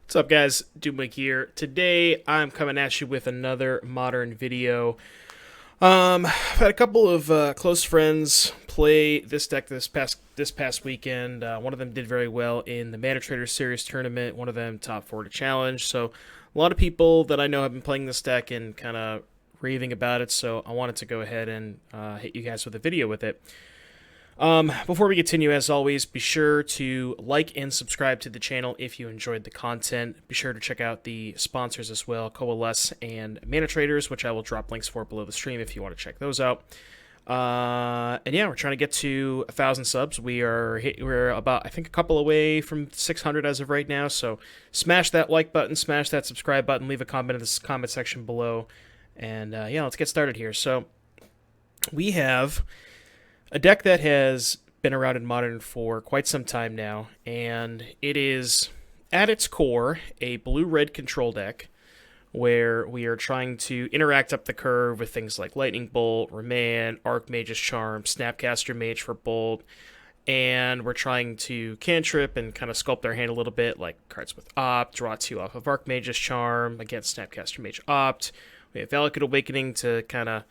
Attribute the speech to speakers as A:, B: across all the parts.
A: What's up, guys? Doomwig here. Today, I'm coming at you with another modern video. I've had a couple of close friends play this deck this past weekend. One of them did very well in the Mana Trader Series tournament. One of them top 4 to challenge. So, a lot of people that I know have been playing this deck and kind of raving about it. So, I wanted to go ahead and hit you guys with a video with it. Before we continue, as always, be sure to like and subscribe to the channel if you enjoyed the content. Be sure to check out the sponsors as well, Coalesce and Mana Traders, which I will drop links for below the stream if you want to check those out. And yeah, we're trying to get to 1,000 subs. We're about, I think, a couple away from 600 as of right now. So smash that like button, smash that subscribe button, leave a comment in the comment section below, and yeah, let's get started here. So we have a deck that has been around in Modern for quite some time now, and it is, at its core, a blue-red control deck where we are trying to interact up the curve with things like Lightning Bolt, Remand, Archmage's Charm, Snapcaster Mage for Bolt, and we're trying to cantrip and kind of sculpt our hand a little bit, like cards with Opt, draw 2 off of Archmage's Charm, against Snapcaster Mage Opt. We have Valakut Awakening to kind of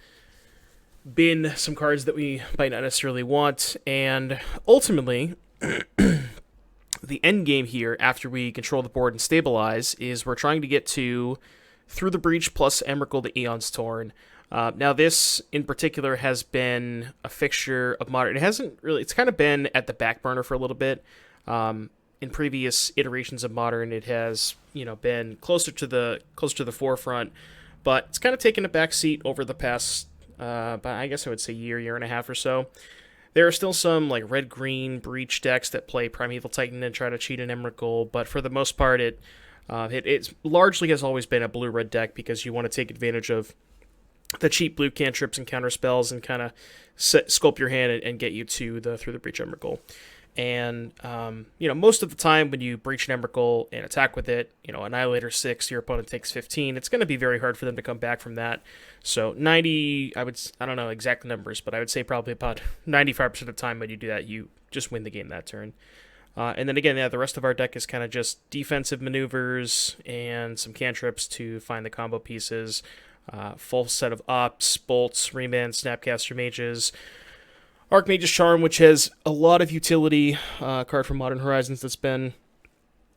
A: bin some cards that we might not necessarily want, and ultimately, the end game here, after we control the board and stabilize, is we're trying to get to Through the Breach plus Emrakul to Aeon's Torn. Now, this in particular has been a fixture of Modern. It hasn't really, it's kind of been at the back burner for a little bit. In previous iterations of Modern, it has, been closer to the forefront, but it's kind of taken a back seat over the past but I guess I would say year and a half or so. There are still some like red-green Breach decks that play Primeval Titan and try to cheat an Emrakul, but for the most part, it largely has always been a blue-red deck because you want to take advantage of the cheap blue cantrips and counter spells and kind of sculpt your hand and get you to the Through the Breach Emrakul. And, most of the time when you breach an Emrakul and attack with it, Annihilator 6, your opponent takes 15, it's going to be very hard for them to come back from that. So 90, I don't know exact numbers, but I would say probably about 95% of the time when you do that, you just win the game that turn. And then again, the rest of our deck is kind of just defensive maneuvers and some cantrips to find the combo pieces, full set of Ops, Bolts, Remand, Snapcaster Mages, Archmage's Charm, which has a lot of utility, card from Modern Horizons that's been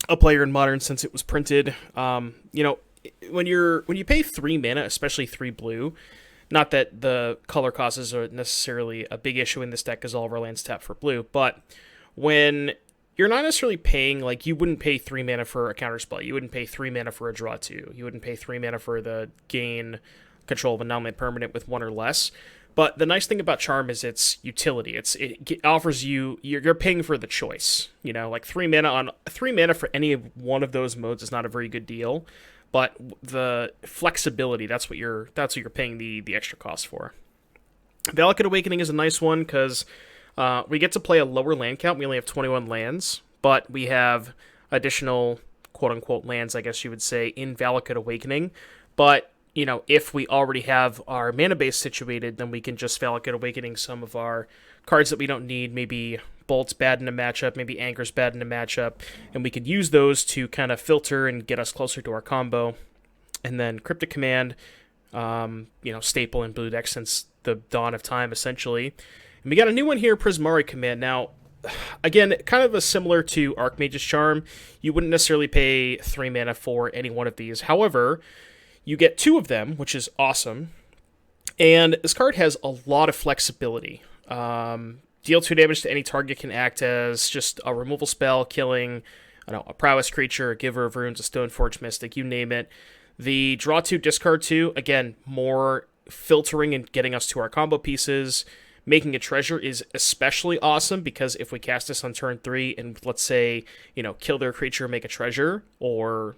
A: a player in Modern since it was printed. When you pay 3 mana, especially 3 blue, not that the color costs are necessarily a big issue in this deck because all of our lands tap for blue, but when you're not necessarily paying, like, you wouldn't pay 3 mana for a counterspell, you wouldn't pay 3 mana for a draw 2, you wouldn't pay 3 mana for the gain control of a non-land permanent with 1 or less. But the nice thing about Charm is its utility. It offers you're paying for the choice. Like 3 mana for any one of those modes is not a very good deal, but the flexibility, that's what you're paying the extra cost for. Valakut Awakening is a nice one because we get to play a lower land count. We only have 21 lands, but we have additional quote unquote lands, I guess you would say, in Valakut Awakening. But if we already have our mana base situated, then we can just Valakut Awakening some of our cards that we don't need. Maybe Bolt's bad in a matchup, maybe Anchor's bad in a matchup, and we could use those to kind of filter and get us closer to our combo. And then Cryptic Command, staple in blue deck since the dawn of time, essentially. And we got a new one here, Prismari Command. Now, again, kind of similar to Archmage's Charm, you wouldn't necessarily pay 3 mana for any one of these. However, you get 2 of them, which is awesome, and this card has a lot of flexibility. Deal 2 damage to any target, can act as just a removal spell, killing a prowess creature, a giver of runes, a Stoneforge Mystic, you name it. The draw 2, discard 2, again, more filtering and getting us to our combo pieces. Making a treasure is especially awesome because if we cast this on turn 3 and, let's say, kill their creature, make a treasure, or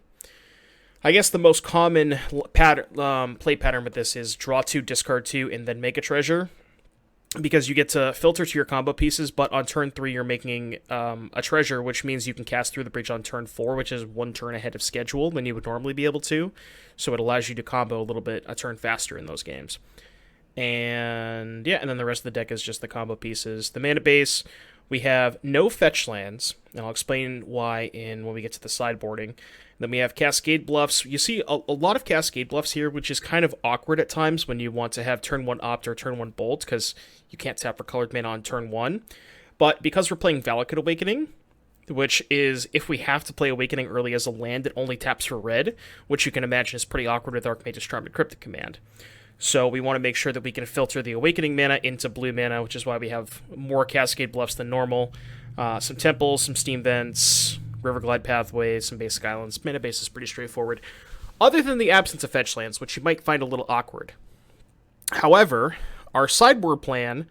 A: I guess the most common play pattern with this is draw 2, discard 2, and then make a treasure, because you get to filter to your combo pieces, but on turn 3 you're making a treasure, which means you can cast Through the Breach on turn 4, which is 1 turn ahead of schedule than you would normally be able to, so it allows you to combo a little bit a turn faster in those games. And yeah, and then the rest of the deck is just the combo pieces. The mana base, We have no fetch lands, and I'll explain why when we get to the sideboarding. Then we have Cascade Bluffs. You see a lot of Cascade Bluffs here, which is kind of awkward at times when you want to have turn 1 Opt or turn 1 Bolt, because you can't tap for colored mana on turn 1. But because we're playing Valakut Awakening, which is, if we have to play Awakening early as a land, it only taps for red, which you can imagine is pretty awkward with Archmage's Charm and Cryptic Command. So we want to make sure that we can filter the Awakening mana into blue mana, which is why we have more Cascade Bluffs than normal. Some temples, some steam vents, Riverglide pathways, some basic islands. Mana base is pretty straightforward, other than the absence of fetch lands, which you might find a little awkward. However, our sideboard plan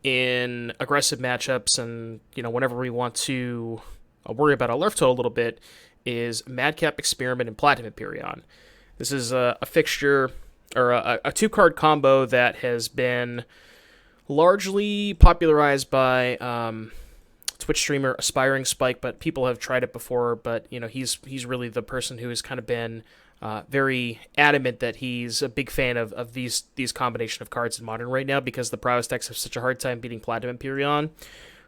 A: in aggressive matchups and, whenever we want to worry about our left toe a little bit is Madcap Experiment and Platinum Empyrean. This is a fixture, or a 2-card combo that has been largely popularized by Twitch streamer Aspiring Spike, but people have tried it before. But he's really the person who has kind of been very adamant that he's a big fan of these combination of cards in Modern right now, because the prowess decks have such a hard time beating Platinum Empyrean.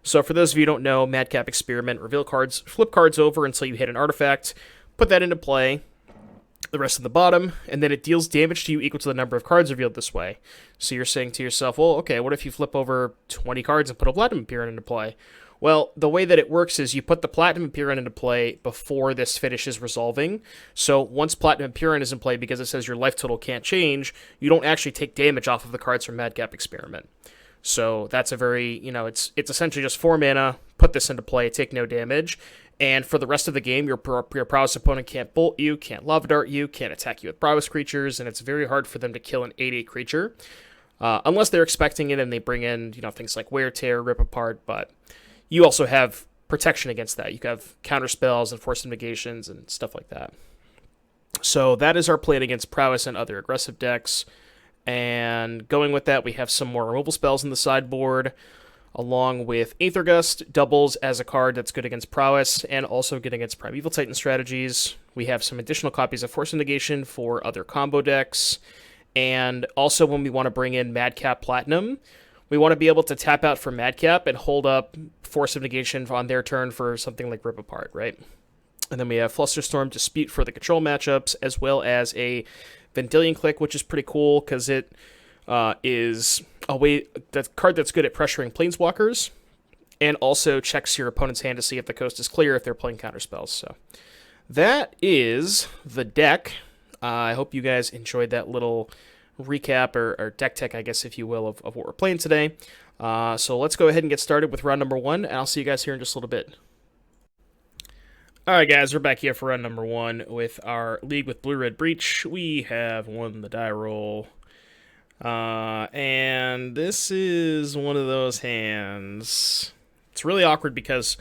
A: So for those of you who don't know, Madcap Experiment, reveal cards, flip cards over until you hit an artifact, put that into play, the rest of the bottom, and then it deals damage to you equal to the number of cards revealed this way. So you're saying to yourself, well, okay, what if you flip over 20 cards and put a Platinum Empyrean into play? Well, the way that it works is you put the Platinum Empyrean into play before this finishes resolving. So once Platinum Empyrean is in play, because it says your life total can't change, you don't actually take damage off of the cards from Madcap Experiment. So that's a very, it's essentially just 4 mana, put this into play, take no damage, and for the rest of the game, your prowess opponent can't bolt you, can't lava dart you, can't attack you with prowess creatures, and it's very hard for them to kill an 8/8 creature, unless they're expecting it and they bring in, things like Wear Tear, Rip Apart, but you also have protection against that. You have counter spells and force negations and stuff like that. So that is our plan against prowess and other aggressive decks. And going with that, we have some more removal spells in the sideboard, along with Aether Gust, doubles as a card that's good against prowess, and also good against Primeval Titan strategies. We have some additional copies of Force Negation for other combo decks, and also when we want to bring in Madcap Platinum, we want to be able to tap out for Madcap and hold up Force of Negation on their turn for something like Rip Apart, right? And then we have Flusterstorm Dispute for the control matchups, as well as a Vendilion Click, which is pretty cool because it is a way that card that's good at pressuring planeswalkers, and also checks your opponent's hand to see if the coast is clear if they're playing counterspells. So that is the deck. I hope you guys enjoyed that little recap or deck tech, I guess, if you will, of what we're playing today. So let's go ahead and get started with round number 1, and I'll see you guys here in just a little bit. Alright guys, we're back here for round number 1 with our League with Blue-Red Breach. We have won the die roll. And this is one of those hands. It's really awkward because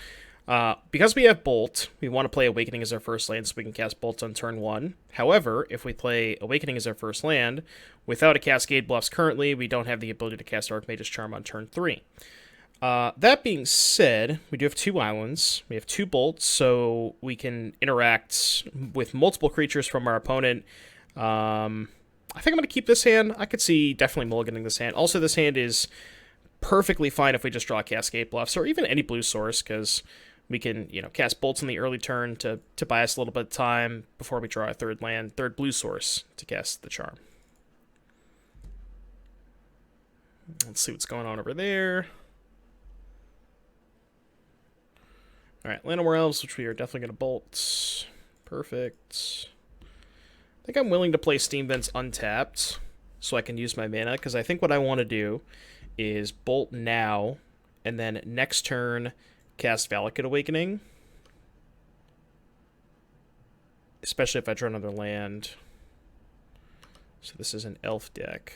A: we have Bolt, we want to play Awakening as our first land so we can cast Bolt on turn 1. However, if we play Awakening as our first land, without a Cascade Bluffs currently, we don't have the ability to cast Archmage's Charm on turn 3. That being said, we do have 2 islands, we have 2 bolts, so we can interact with multiple creatures from our opponent. I think I'm going to keep this hand. I could see definitely mulliganing this hand. Also, this hand is perfectly fine if we just draw Cascade Bluffs, or even any blue source, because we can, cast bolts in the early turn to buy us a little bit of time before we draw a third blue source to cast the charm. Let's see what's going on over there. Alright, Llanowar Elves, which we are definitely going to bolt. Perfect. I think I'm willing to play Steam Vents untapped, so I can use my mana, because I think what I want to do is bolt now, and then next turn cast Valakut Awakening. Especially if I draw another land. So this is an elf deck.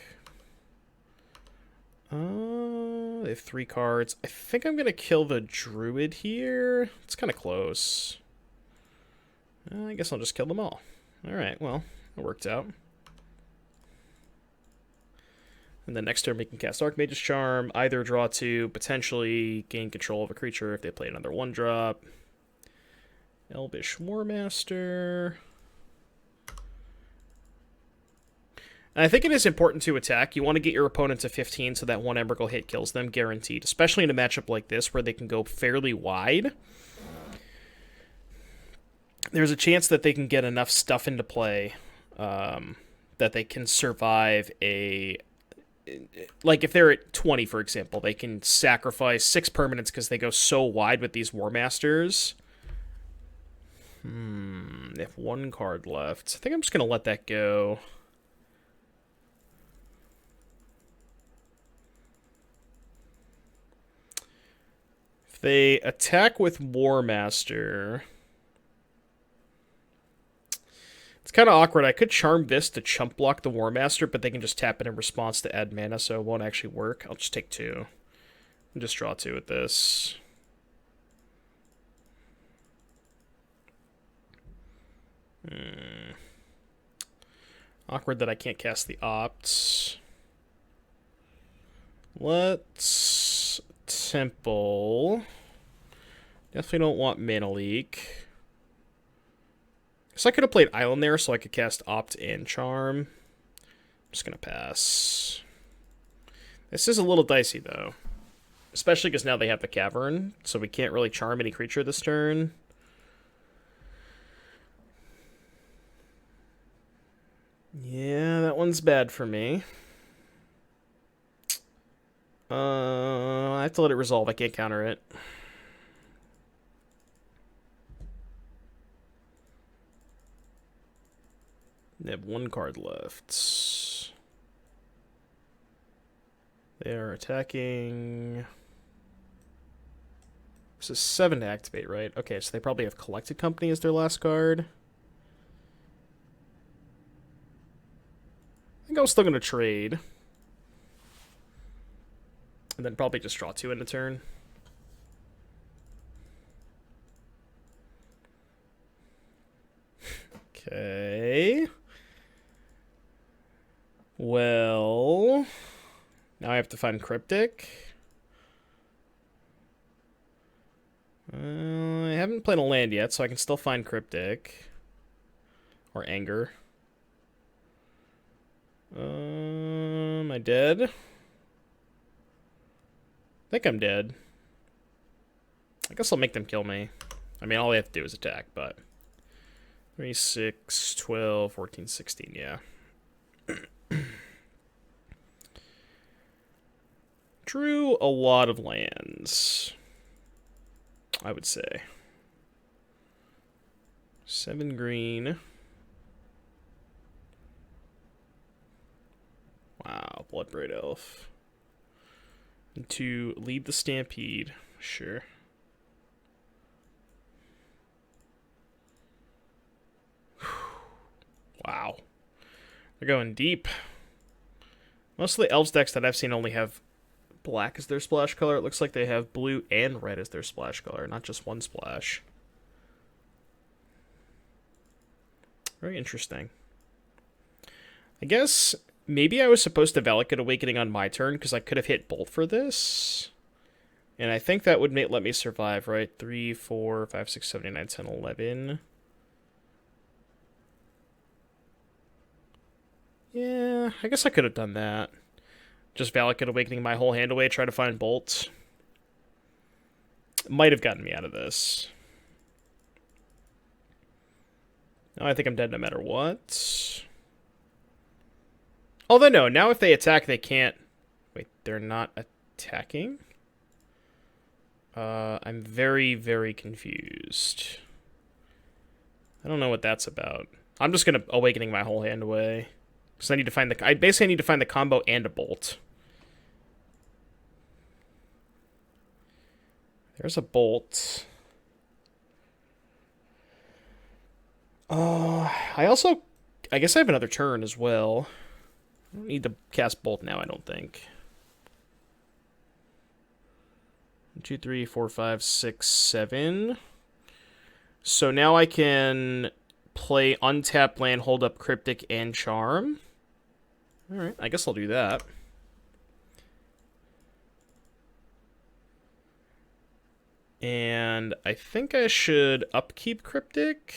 A: They have 3 cards. I think I'm going to kill the Druid here. It's kind of close. I guess I'll just kill them all. Alright, well, it worked out. And then next turn we can cast Archmage's Charm, either draw 2, potentially gain control of a creature if they play another 1-drop. Elvish Warmaster. And I think it is important to attack. You want to get your opponent to 15 so that one Emrakul hit kills them, guaranteed. Especially in a matchup like this where they can go fairly wide. There's a chance that they can get enough stuff into play that they can survive a... Like, if they're at 20, for example, they can sacrifice 6 permanents because they go so wide with these War Masters. They have 1 card left. I think I'm just going to let that go. If they attack with War Master... It's kind of awkward. I could Charm this to chump block the War Master, but they can just tap it in response to add mana, so it won't actually work. I'll just take 2. And just draw 2 with this. Awkward that I can't cast the Opts. Let's Temple. Definitely don't want Mana Leak. So I could have played Island there so I could cast Opt and Charm. I'm just going to pass. This is a little dicey, though. Especially because now they have the Cavern, so we can't really Charm any creature this turn. Yeah, that one's bad for me. I have to let it resolve. I can't counter it. They have 1 card left. They are attacking. This is 7 to activate, right? Okay, so they probably have Collected Company as their last card. I think I was still going to trade. And then probably just draw 2 in a turn. Okay. Well, now I have to find Cryptic. I haven't played a land yet, so I can still find Cryptic. Or Anger. Am I dead? I think I'm dead. I guess I'll make them kill me. I mean, all they have to do is attack, but... 3, 6, 12, 14, 16, yeah. Drew a lot of lands, I would say. 7 green. Wow, Bloodbraid Elf. And to lead the Stampede, sure. Wow. They're going deep. Most of the Elves decks that I've seen only have black as their splash color. It looks like they have blue and red as their splash color, not just one splash. Very interesting. I guess maybe I was supposed to Valakut Awakening on my turn because I could have hit Bolt for this. And I think that would let me survive, right? 3, 4, 5, 6, 7, 8, 9, 10, 11. Yeah, I guess I could have done that. Just Valakut Awakening my whole hand away, try to find Bolt. Might have gotten me out of this. Now I think I'm dead no matter what. Although no, now if they attack they can't... Wait, they're not attacking? I'm very, very confused. I don't know what that's about. I'm just gonna Awakening my whole hand away. Because I need to find the... I basically need to find the combo and a Bolt. There's a Bolt. I also... I guess I have another turn as well. I don't need to cast Bolt now, I don't think. 1, 2, 3, 4, 5, 6, 7. So now I can play untap land, hold up Cryptic and Charm. Alright, I guess I'll do that. And I think I should upkeep Cryptic.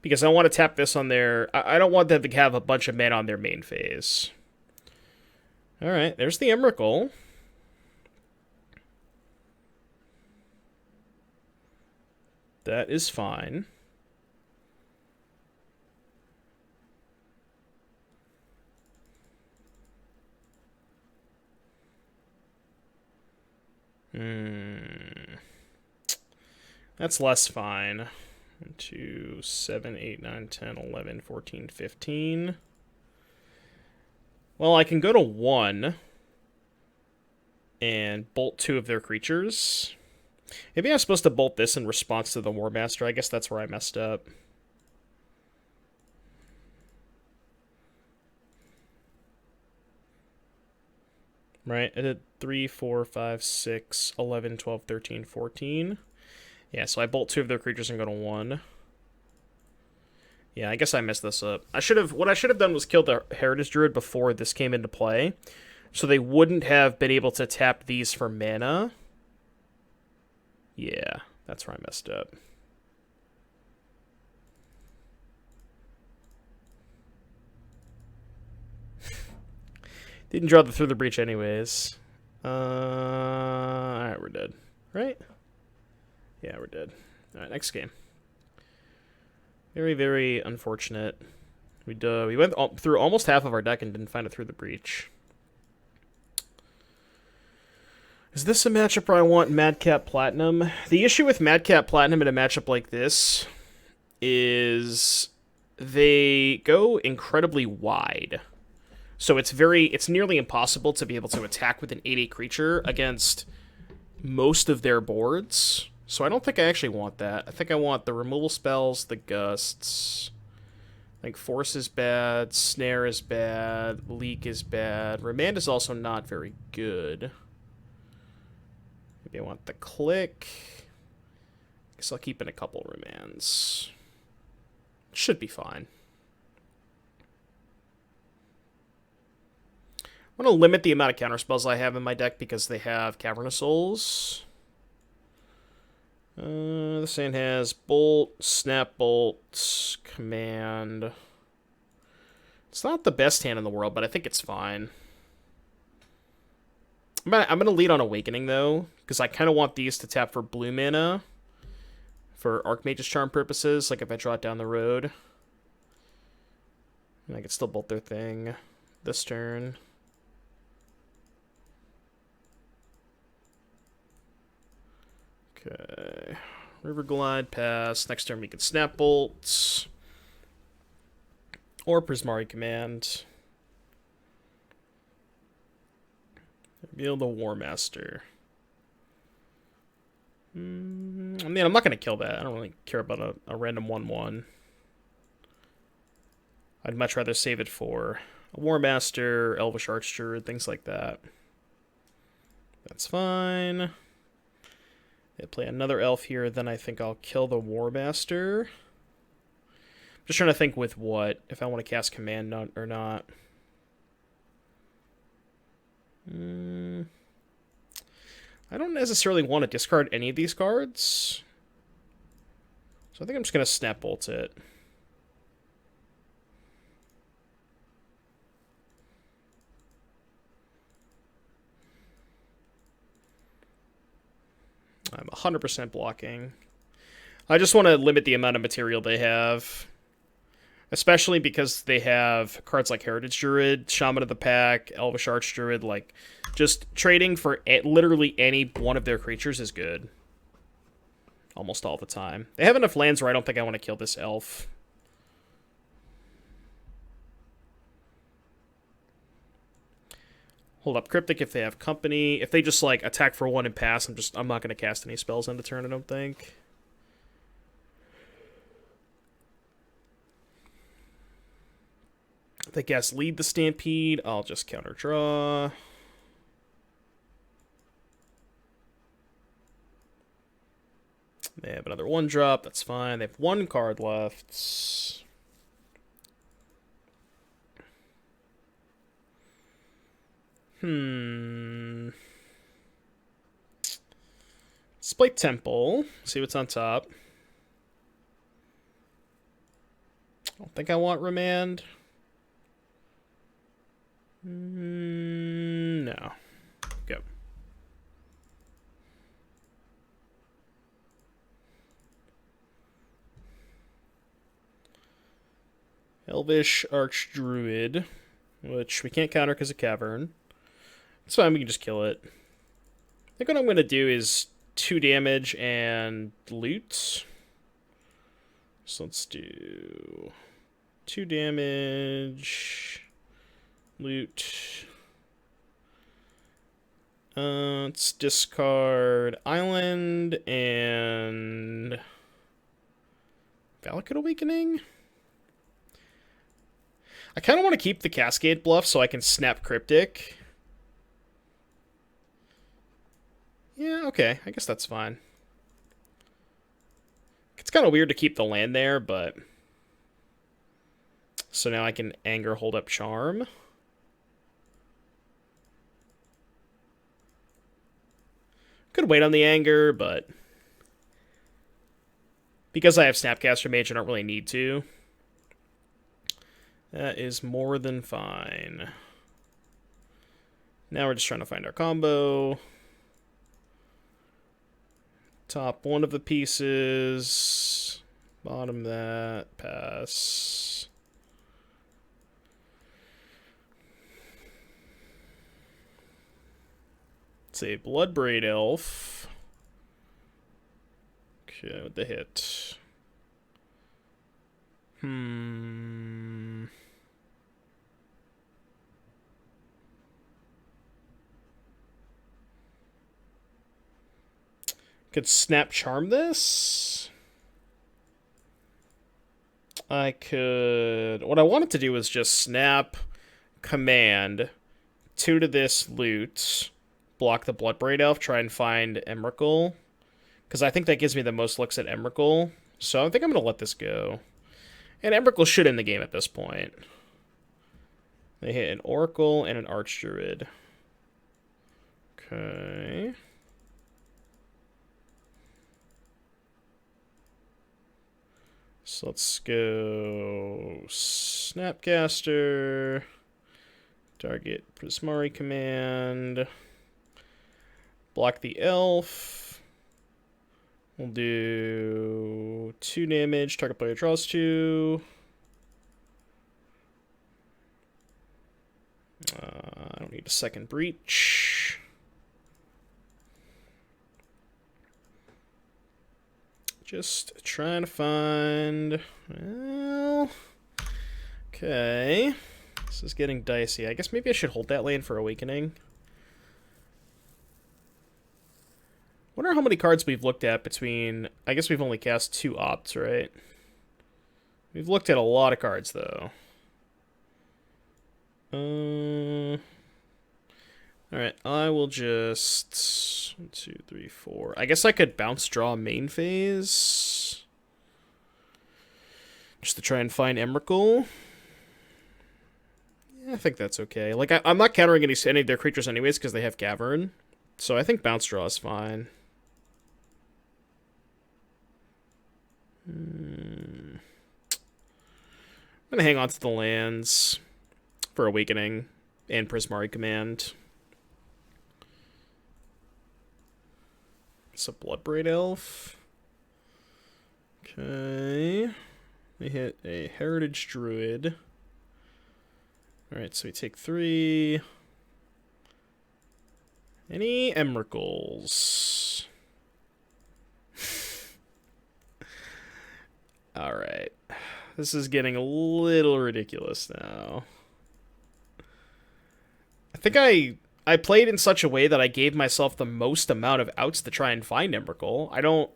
A: Because I want to tap this on their... I don't want them to have a bunch of mana on their main phase. Alright, there's the Emrakul. That is fine. That's less fine. 1, 2, 7, 8, 9, 10, 11, 14, 15. Well, I can go to 1 and bolt 2 of their creatures. Maybe I'm supposed to bolt this in response to the War Master. I guess that's where I messed up. Right, I did 3, 4, 5, 6, 11, 12, 13, 14. Yeah, so I bolt 2 of their creatures and go to 1. Yeah, I guess I messed this up. What I should have done was kill the Heritage Druid before this came into play, so they wouldn't have been able to tap these for mana. Yeah, that's where I messed up. Didn't draw the Through the Breach anyways. Alright, we're dead. Right? Yeah, we're dead. Alright, next game. Very, very unfortunate. We went through almost half of our deck and didn't find it Through the Breach. Is this a matchup where I want Madcap Platinum? The issue with Madcap Platinum in a matchup like this is they go incredibly wide. So it's nearly impossible to be able to attack with an 8/8 creature against most of their boards. So I don't think I actually want that. I think I want the removal spells, the gusts. I think Force is bad, Snare is bad, Leak is bad. Remand is also not very good. Maybe I want the Click. Guess I'll keep in a couple remands. Should be fine. I'm going to limit the amount of counterspells I have in my deck because they have Cavernous Souls. This hand has Bolt, Snap Bolt, Command. It's not the best hand in the world, but I think it's fine. I'm going to lead on Awakening, though, because I kind of want these to tap for blue mana for Archmage's Charm purposes, like if I draw it down the road. And I can still bolt their thing this turn. Okay. River Glide, pass. Next turn we can Snap Bolts. Or Prismari Command. Reveal the War Master. I mean, I'm not going to kill that. I don't really care about a random 1/1. I'd much rather save it for a War Master, Elvish Archdruid, things like that. That's fine. They play another elf here, then I think I'll kill the War Master. Just trying to think with what, if I want to cast Command or not. I don't necessarily want to discard any of these cards. So I think I'm just going to Snap Bolt it. I'm 100% blocking. I just want to limit the amount of material they have. Especially because they have cards like Heritage Druid, Shaman of the Pack, Elvish Archdruid. Like, just trading for literally any one of their creatures is good. Almost all the time. They have enough lands where I don't think I want to kill this elf. Hold up Cryptic if they have company. If they just, like, attack for 1 and pass, I'm not going to cast any spells end of turn, I don't think. If they cast Lead the Stampede, I'll just counter draw. They have another 1-drop, that's fine. They have 1 card left. Let's play Temple. See what's on top. I don't think I want Remand. No. Go. Elvish Archdruid, which we can't counter because of Cavern. It's fine, we can just kill it. I think what I'm going to do is 2 damage and loot. So let's do 2 damage, loot. Let's discard Island and Valakut Awakening. I kind of want to keep the Cascade Bluff so I can snap Cryptic. Yeah, okay. I guess that's fine. It's kind of weird to keep the land there, but... So now I can Anger, hold up Charm. Could wait on the Anger, but... Because I have Snapcaster Mage, I don't really need to. That is more than fine. Now we're just trying to find our combo. Top one of the pieces. Bottom that. Pass. It's a Bloodbraid Elf. Okay, with the hit. Could Snap Charm this. I could... What I wanted to do was just Snap Command 2 to this loot, block the Bloodbraid Elf, try and find Emrakul. Because I think that gives me the most looks at Emrakul. So I think I'm going to let this go. And Emrakul should end the game at this point. They hit an Oracle and an Archdruid. Okay. So let's go Snapcaster, target Prismari Command, block the Elf. We'll do 2 damage, target player draws 2. I don't need a second Breach. Just trying to find... Well... Okay. This is getting dicey. I guess maybe I should hold that lane for Awakening. Wonder how many cards we've looked at between... I guess we've only cast 2 opts, right? We've looked at a lot of cards, though. Alright, I will just... 1, 2, 3, 4. I guess I could bounce draw main phase. Just to try and find Emrakul. Yeah, I think that's okay. Like, I'm not countering any of their creatures anyways because they have Cavern. So I think bounce draw is fine. I'm going to hang on to the lands for Awakening and Prismari Command. It's a Bloodbraid Elf. Okay. We hit a Heritage Druid. Alright, so we take 3. Any Emrakuls? Alright. This is getting a little ridiculous now. I think I played in such a way that I gave myself the most amount of outs to try and find Emrakul. I don't,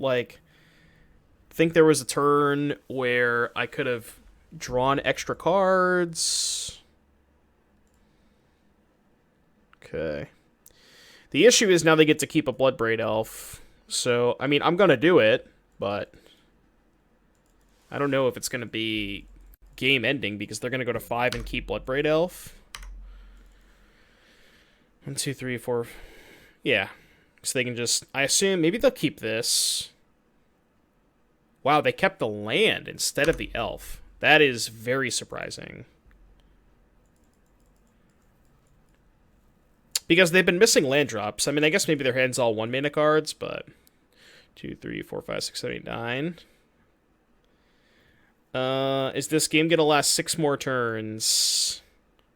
A: think there was a turn where I could have drawn extra cards. Okay. The issue is now they get to keep a Bloodbraid Elf. So, I mean, I'm going to do it, but I don't know if it's going to be game ending because they're going to go to 5 and keep Bloodbraid Elf. 1, 2, 3, 4. Yeah. So they can just... I assume maybe they'll keep this. Wow, they kept the land instead of the elf. That is very surprising. Because they've been missing land drops. I mean, I guess maybe their hand's all 1-mana cards, but 2, 3, 4, 5, 6, 7, 8, 9. Is this game gonna last 6 more turns?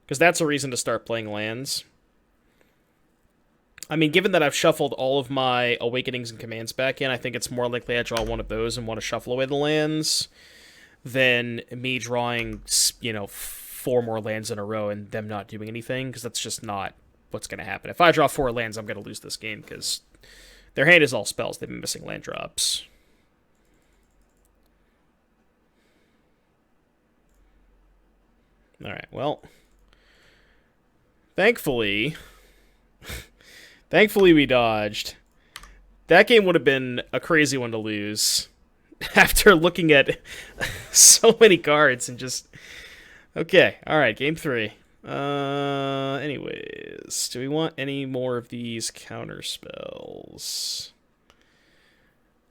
A: Because that's a reason to start playing lands. I mean, given that I've shuffled all of my Awakenings and Commands back in, I think it's more likely I draw one of those and want to shuffle away the lands than me drawing, 4 more lands in a row and them not doing anything, because that's just not what's going to happen. If I draw 4 lands, I'm going to lose this game, because their hand is all spells. They've been missing land drops. Alright, well, thankfully we dodged. That game would have been a crazy one to lose after looking at so many cards and just... Okay, alright, game 3. Anyways, do we want any more of these counter spells?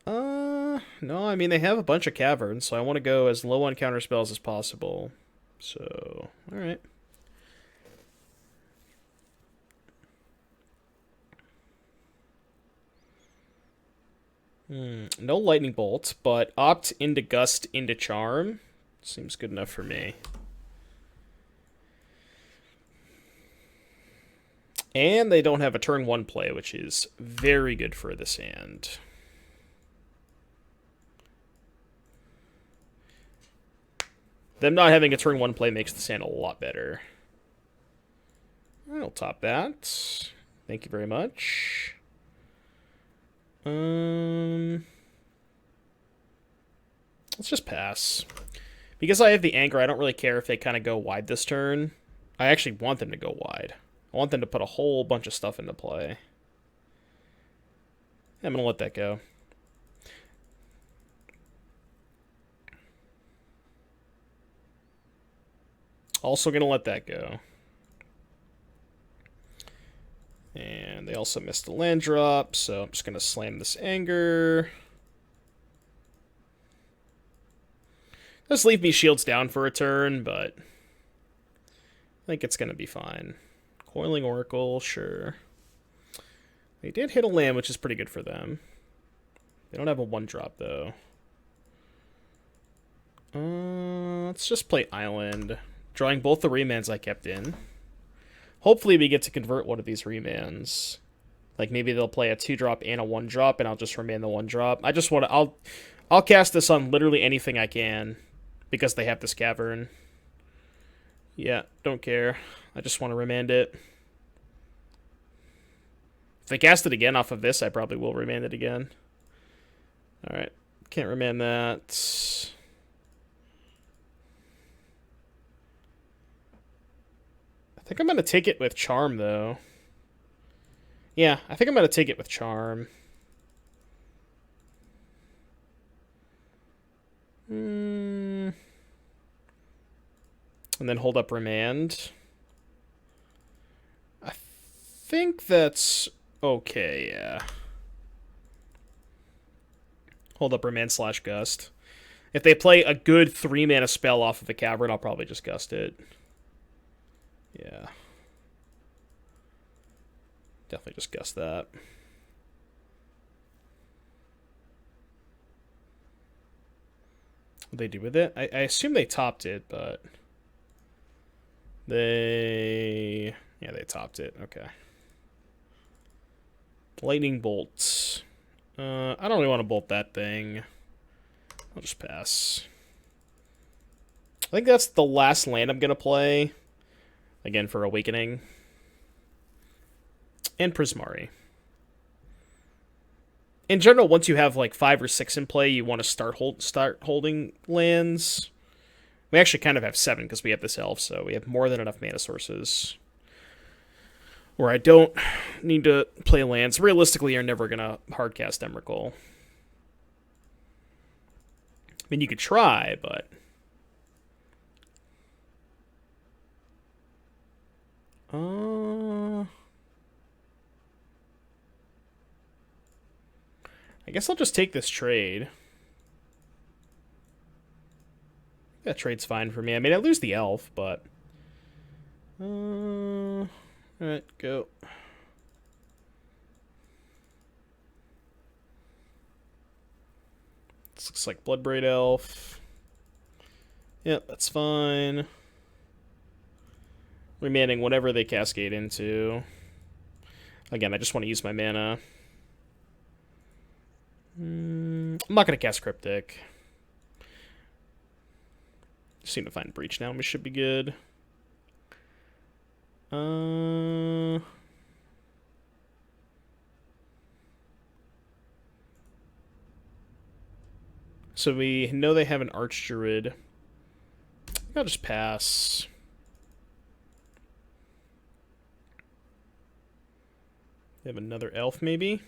A: No, I mean, they have a bunch of caverns, so I want to go as low on counter spells as possible. So, alright. No lightning bolt, but opt into gust into charm. Seems good enough for me. And they don't have a turn 1 play, which is very good for this hand. Them not having a turn 1 play makes this hand a lot better. I'll top that. Thank you very much. Let's just pass. Because I have the anger, I don't really care if they kind of go wide this turn. I actually want them to go wide. I want them to put a whole bunch of stuff into play. I'm going to let that go. Also going to let that go. And they also missed the land drop, so I'm just going to slam this anger. Just leave me shields down for a turn, but I think it's going to be fine. Coiling Oracle, sure. They did hit a land, which is pretty good for them. They don't have a 1-drop, though. Let's just play Island. Drawing both the remands I kept in. Hopefully we get to convert one of these remands. Like maybe they'll play a 2-drop and a 1-drop, and I'll just remand the 1-drop. I just want to... I'll cast this on literally anything I can, because they have this cavern. Yeah, don't care. I just want to remand it. If they cast it again off of this, I probably will remand it again. Alright, can't remand that. I think I'm going to take it with Charm, though. Yeah, I think I'm going to take it with Charm. And then hold up Remand. I think that's okay, yeah. Hold up Remand / Gust. If they play a good 3-mana spell off of the Cavern, I'll probably just Gust it. Yeah. Definitely just Gust that. What they do with it? I assume they topped it, but... Yeah, they topped it. Okay. Lightning Bolt. I don't really want to bolt that thing. I'll just pass. I think that's the last land I'm going to play. Again, for Awakening. And Prismari. In general, once you have like 5 or 6 in play, you want to start holding lands. We actually kind of have 7 because we have this elf, so we have more than enough mana sources. Where I don't need to play lands. Realistically, you're never going to hardcast Emrakul. I mean, you could try, but... I guess I'll just take this trade. That trade's fine for me. I mean, I lose the elf, but... Alright, go. This looks like Bloodbraid Elf. Yep, that's fine. Remanning whatever they cascade into. Again, I just want to use my mana. I'm not going to cast Cryptic. Just need to find Breach now. We should be good. So we know they have an Archdruid. I'll just pass. They have another elf, maybe?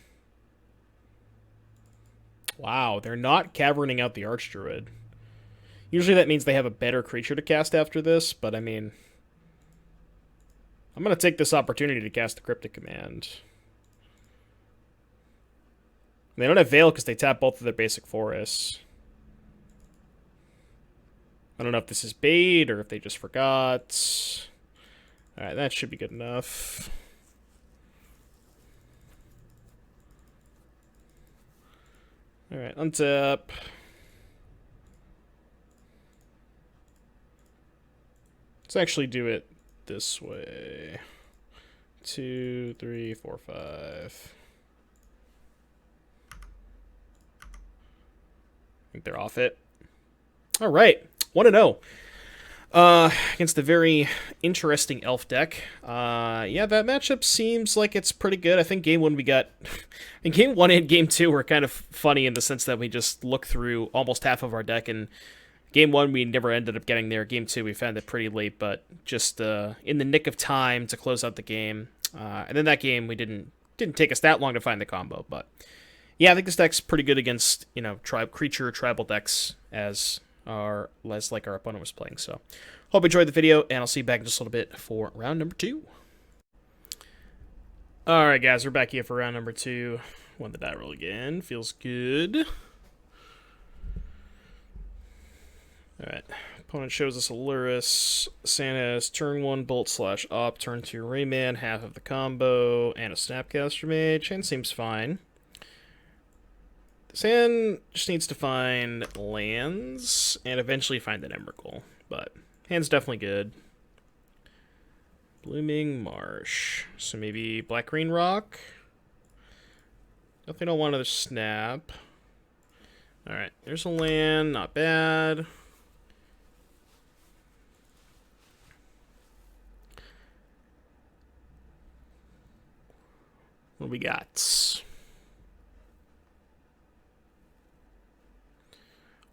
A: Wow, they're not caverning out the Archdruid. Usually that means they have a better creature to cast after this, but I mean... I'm going to take this opportunity to cast the Cryptic Command. They don't have Veil because they tap both of their basic forests. I don't know if this is bait or if they just forgot. Alright, that should be good enough. Alright, untap. Let's actually do it this way. 2, 3, 4, 5. I think they're off it. Alright, 1-0. Against a very interesting elf deck. Yeah, that matchup seems like it's pretty good. I think game 1 we got... in game 1 and game 2 were kind of funny in the sense that we just looked through almost half of our deck, and game 1 we never ended up getting there. Game 2 we found it pretty late, but just in the nick of time to close out the game. And then that game we didn't take us that long to find the combo, but... yeah, I think this deck's pretty good against, you know, tribal decks as our opponent was playing. So, hope you enjoyed the video, and I'll see you back in just a little bit for round number 2. Alright, guys, we're back here for round number 2. Won the die roll again. Feels good. Alright, opponent shows us Aluris. Sand has turn 1 Bolt/Op, turn 2 Rayman, half of the combo, and a Snapcaster Mage. Hand seems fine. Sand just needs to find lands and eventually find an Emrakul, but hand's definitely good. Blooming Marsh. So maybe Black-Green Rock? Definitely don't want another snap. Alright, there's a land, not bad. What do we got?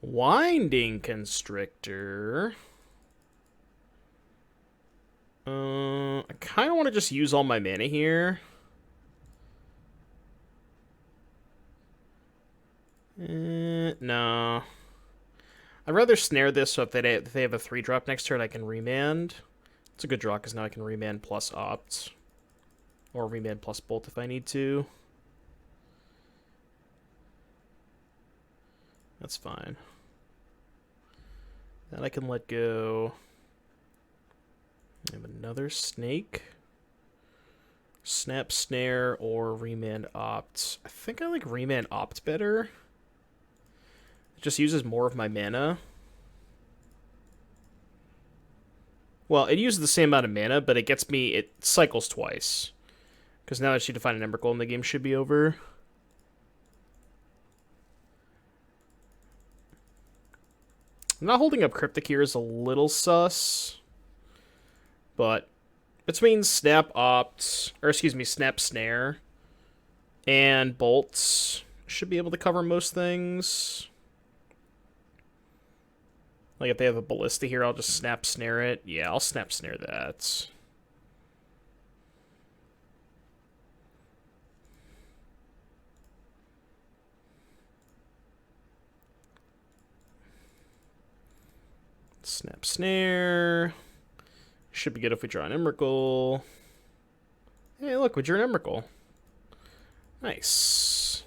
A: Winding Constrictor. I kind of want to just use all my mana here. No. I'd rather snare this so if they have a 3-drop next turn, I can remand. It's a good draw because now I can remand plus opt. Or remand plus bolt if I need to. That's fine. Then I can let go. I have another snake. Snap Snare or Remand Opt. I think I like Remand Opt better. It just uses more of my mana. Well, it uses the same amount of mana, but it gets me... it cycles twice. Because now I just need to find an Emrakul and the game should be over. Not holding up Cryptic here is a little sus. But between Snap Opt, or excuse me, Snap Snare and Bolts, should be able to cover most things. Like if they have a Ballista here, I'll just Snap Snare it. Yeah, I'll Snap Snare that. Snap Snare. Should be good if we draw an Emrakul. Hey, look, we drew an Emrakul. Nice.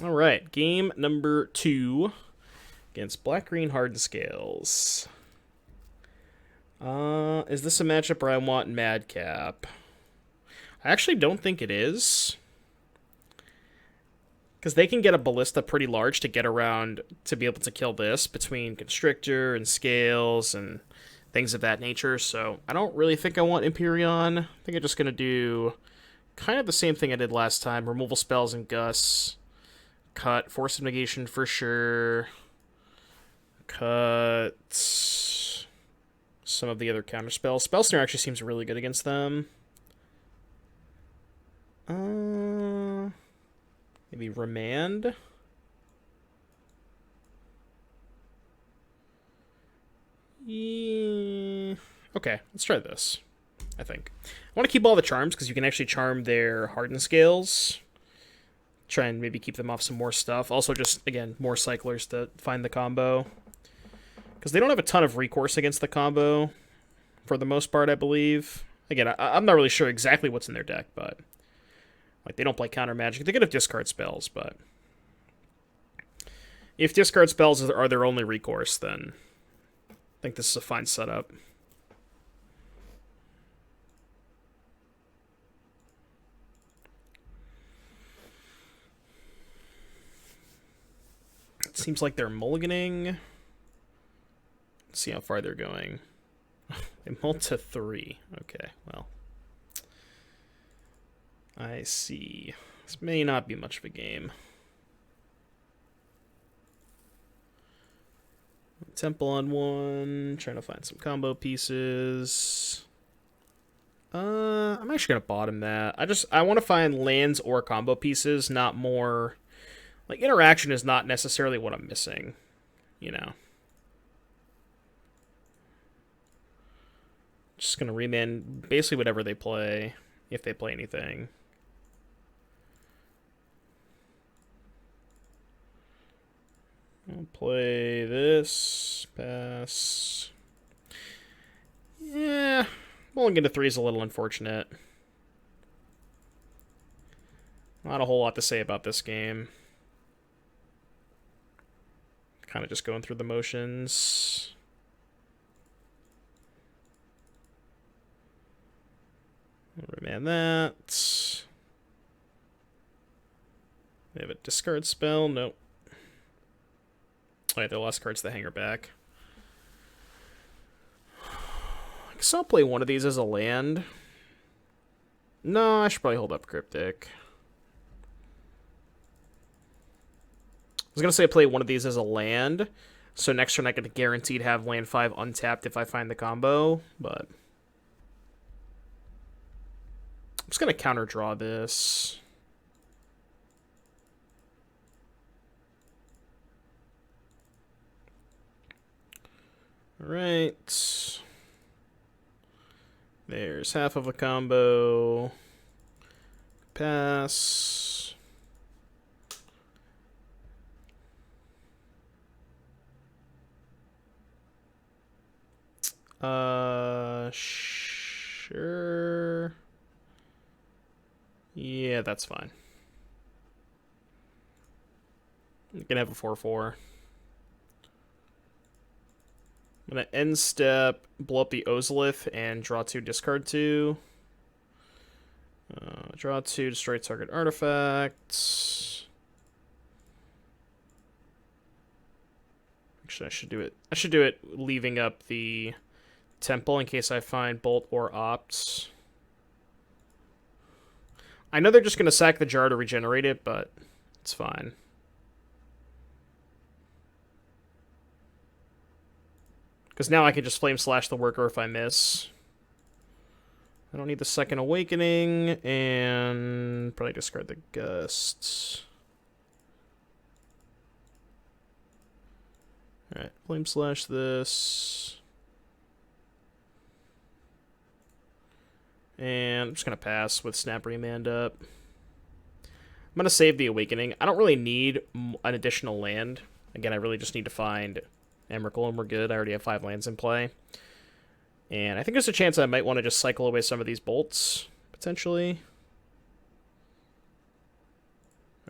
A: All right, game number 2 against Black-Green Hardened Scales. Is this a matchup where I want Madcap? I actually don't think it is. Because they can get a Ballista pretty large to get around to be able to kill this between Constrictor and Scales and things of that nature. So I don't really think I want Imperion. I think I'm just going to do kind of the same thing I did last time. Removal spells and Gus. Cut. Force of Negation for sure. Cut some of the other counter spells. Spell Snare actually seems really good against them. Maybe Remand. Yeah. Okay, let's try this, I think. I want to keep all the charms because you can actually charm their Hardened Scales. Try and maybe keep them off some more stuff. Also just, again, more cyclers to find the combo. Because they don't have a ton of recourse against the combo, for the most part, I believe. Again, I'm not really sure exactly what's in their deck, but like they don't play counter magic. They could have discard spells, but if discard spells are their only recourse, then I think this is a fine setup. It seems like they're mulliganing. Let's see how far they're going. They mulled to 3. Okay, well. I see. This may not be much of a game. Temple on 1. Trying to find some combo pieces. I'm actually going to bottom that. I want to find lands or combo pieces, not more. Like, interaction is not necessarily what I'm missing, you know. Just going to remand basically whatever they play, if they play anything. I'll play this. Pass. Yeah. Rolling into 3 is a little unfortunate. Not a whole lot to say about this game. Kind of just going through the motions. Remand that. They have a discard spell. Nope. Oh, yeah, their last card's the Hanger back. I guess I'll play one of these as a land. No, I should probably hold up Cryptic. I was going to say play one of these as a land, so next turn I could guaranteed have land 5 untapped if I find the combo, but I'm just going to counter draw this. Alright. There's half of a combo. Pass. Sure. Yeah, that's fine. You can have a 4/4. I'm going to end step, blow up the Ozolith, and draw 2, discard 2. Draw 2, destroy target artifacts. Actually, I should do it leaving up the Temple in case I find Bolt or Opts. I know they're just going to sack the jar to regenerate it, but it's fine. Because now I can just Flame Slash the Worker if I miss. I don't need the second Awakening, and probably discard the Gusts. Alright, Flame Slash this. And I'm just going to pass with Snap Remand up. I'm going to save the Awakening. I don't really need an additional land. Again, I really just need to find Emrakul and we're good. I already have 5 lands in play. And I think there's a chance I might want to just cycle away some of these bolts, potentially.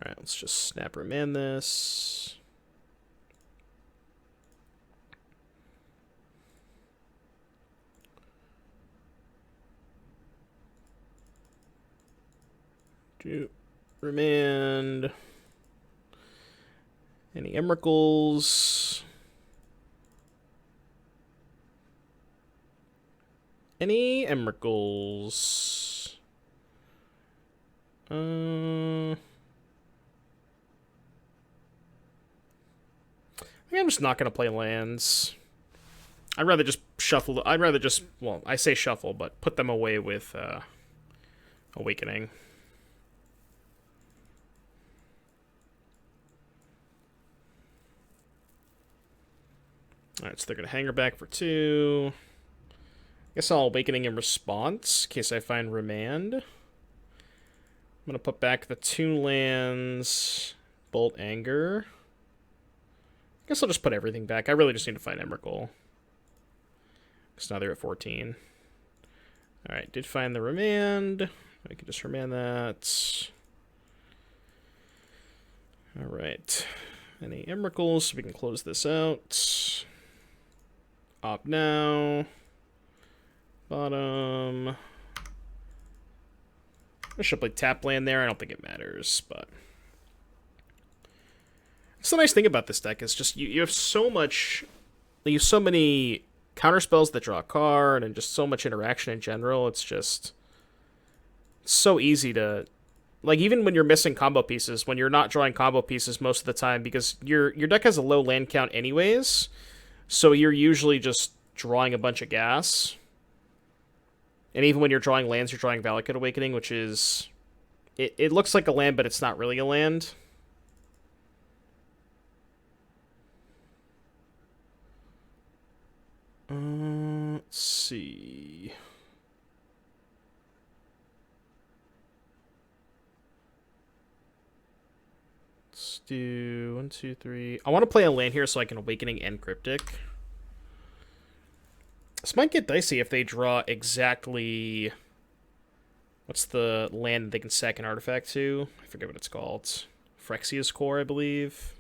A: Alright, let's just snap remand this. Do remand. Any Emeralds? Any Emeralds? I think I'm just not gonna play lands. I'd rather just shuffle. I'd rather just, well, I say shuffle, but put them away with Awakening. Alright, so they're going to hang her back for 2. I guess I'll Awakening in response, in case I find Remand. I'm going to put back the 2 lands, Bolt Anger. I guess I'll just put everything back. I really just need to find Emrakul. Because now they're at 14. Alright, did find the Remand. I can just remand that. Alright. Any Emrakuls, so we can close this out. Up now. Bottom. I should play tap land there. I don't think it matters, but it's the nice thing about this deck is just you have so much, you have so many counter spells that draw a card and just so much interaction in general. It's just so easy to, like, even when you're missing combo pieces, when you're not drawing combo pieces most of the time, because your deck has a low land count anyways, so you're usually just drawing a bunch of gas. And even when you're drawing lands, you're drawing Valakut Awakening, which is, it looks like a land, but it's not really a land. Let's see. Let's do 1, 2, 3. I want to play a land here so I can Awakening and Cryptic. This might get dicey if they draw exactly... What's the land they can sack an artifact to? I forget what it's called. Phyrexia's Core, I believe.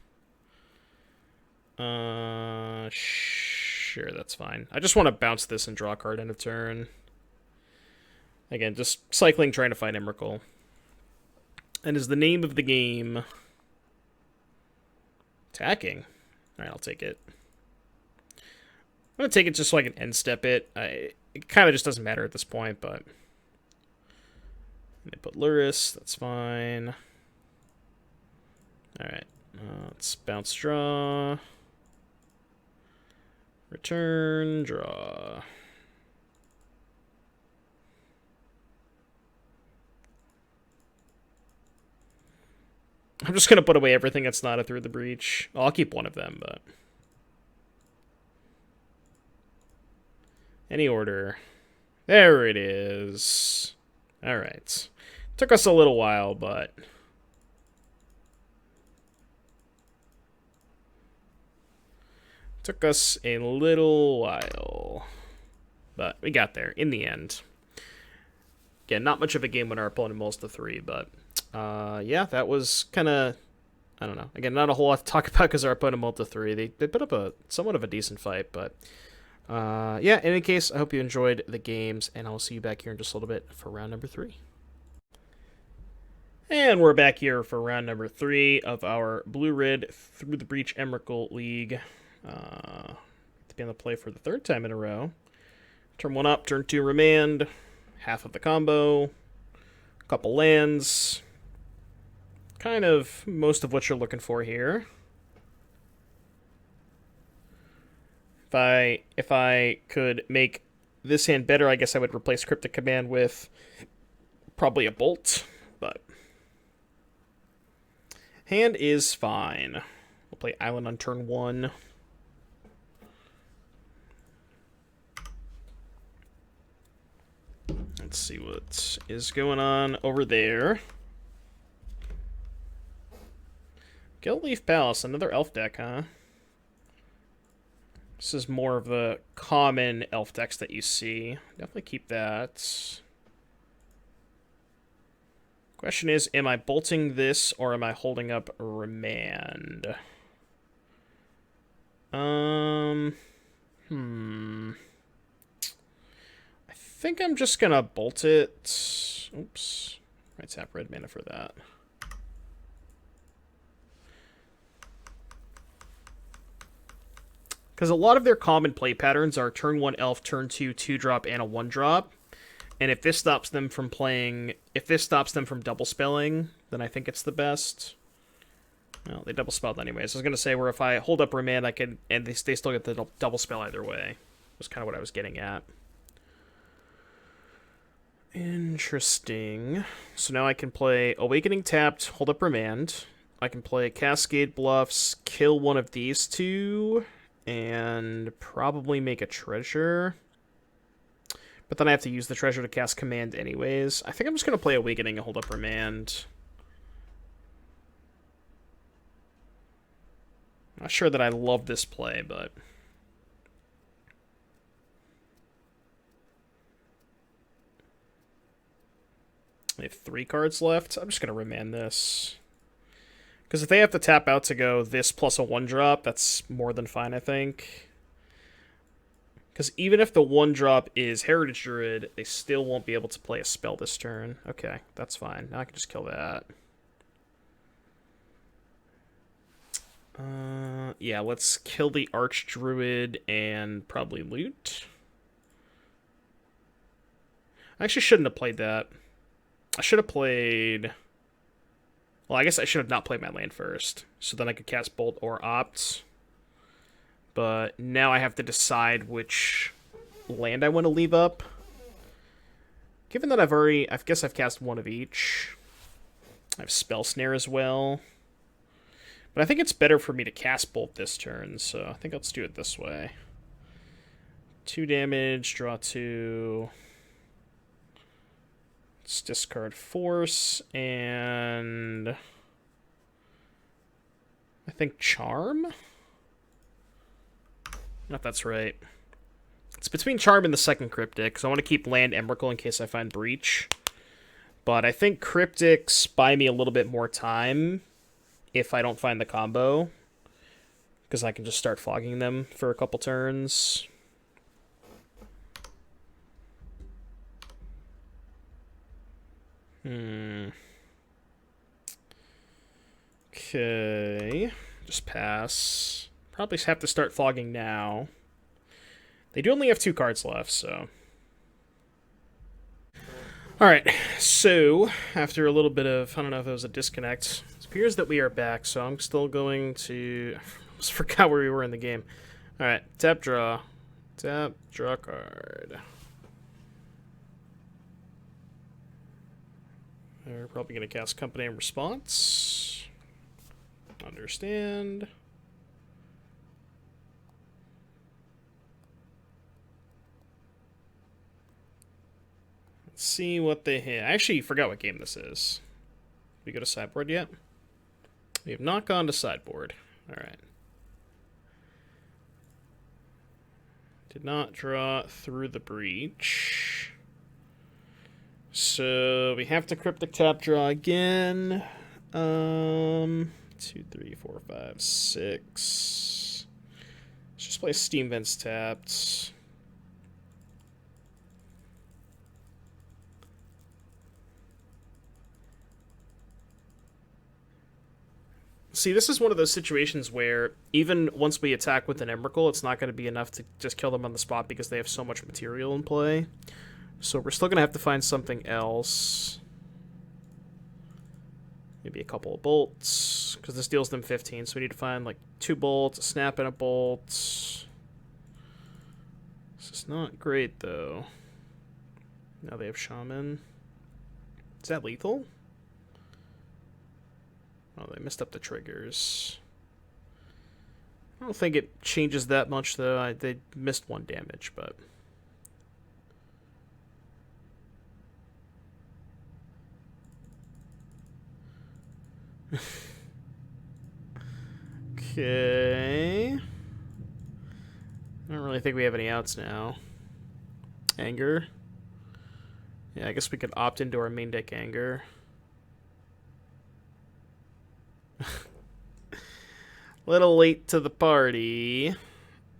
A: Sure, that's fine. I just want to bounce this and draw a card end of turn. Again, just cycling, trying to find Emrakul. And is the name of the game... Attacking? Alright, I'll take it. I'm going to take it just so I can end step it. It kind of just doesn't matter at this point, but... They put Luris, that's fine. Alright, let's bounce draw. Return, draw. I'm just going to put away everything that's not a Through the Breach. I'll keep one of them, but... Any order. There it is. Alright. Took us a little while, but... Took us a little while. But we got there in the end. Again, not much of a game when our opponent mulls to 3, but... yeah, that was kind of... I don't know. Again, not a whole lot to talk about because our opponent mulled to 3. They put up a somewhat of a decent fight, but... yeah, in any case, I hope you enjoyed the games, and I'll see you back here in just a little bit for round number 3. And we're back here for round number 3 of our Blue-Red Through the Breach Emrakul League. To be on the play for the 3rd time in a row. Turn 1 up, turn 2 remand, half of the combo, a couple lands, kind of most of what you're looking for here. If I could make this hand better, I guess I would replace Cryptic Command with probably a Bolt, but hand is fine. We'll play Island on turn 1. Let's see what is going on over there. Guildleaf Palace, another elf deck, huh? This is more of the common elf decks that you see. Definitely keep that. Question is, am I bolting this or am I holding up Remand? I think I'm just gonna bolt it. Oops. Right, tap red mana for that. Because a lot of their common play patterns are turn 1 elf, turn 2 2-drop, and a 1-drop. And if this stops them from double spelling, then I think it's the best. Well, they double spelled anyways. I was gonna say where if I hold up Remand, I can, and they still get the double spell either way. Was kind of what I was getting at. Interesting. So now I can play Awakening tapped, hold up Remand. I can play Cascade Bluffs, kill one of these two, and probably make a treasure. But then I have to use the treasure to cast Command anyways. I think I'm just going to play Awakening and hold up Remand. Not sure that I love this play, but... I have 3 cards left. I'm just going to Remand this. Because if they have to tap out to go this plus a 1-drop, that's more than fine, I think. Because even if the 1-drop is Heritage Druid, they still won't be able to play a spell this turn. Okay, that's fine. Now I can just kill that. Yeah, let's kill the Archdruid and probably loot. I actually shouldn't have played that. I should have played... Well, I guess I should have not played my land first. So then I could cast Bolt or Opt. But now I have to decide which land I want to leave up. Given that I guess I've cast one of each. I have Spell Snare as well. But I think it's better for me to cast Bolt this turn, so I think let's do it this way. 2 damage, draw 2. Let's discard Force, and... I think Charm? If that's right. It's between Charm and the second Cryptic, because I want to keep land Emrakul in case I find Breach. But I think Cryptics buy me a little bit more time if I don't find the combo, because I can just start flogging them for a couple turns. Okay. Just pass. Probably have to start flogging now. They do only have 2 cards left, so... Alright, so, after a little bit of, I don't know if it was a disconnect, it appears that we are back, so I'm still going to... I almost forgot where we were in the game. Alright, tap, draw. Tap, draw card. We're probably going to cast Company in response. Understand. Let's see what they hit. I actually forgot what game this is. Did we go to sideboard yet? We have not gone to sideboard. Alright. Did not draw through the breach. So we have to Cryptic tap draw again. 2, 3, 4, 5, 6. Let's just play Steam Vents tapped. See, this is one of those situations where even once we attack with an Emrakul, it's not going to be enough to just kill them on the spot because they have so much material in play. So we're still going to have to find something else. Maybe a couple of bolts, because this deals them 15, so we need to find like 2 bolts, a snap, and a bolt. This is not great, though. Now they have Shaman. Is that lethal? Oh, they messed up the triggers. I don't think it changes that much, though. They missed 1 damage, but... Okay. I don't really think we have any outs now. Anger. Yeah, I guess we could opt into our main deck Anger. Little late to the party.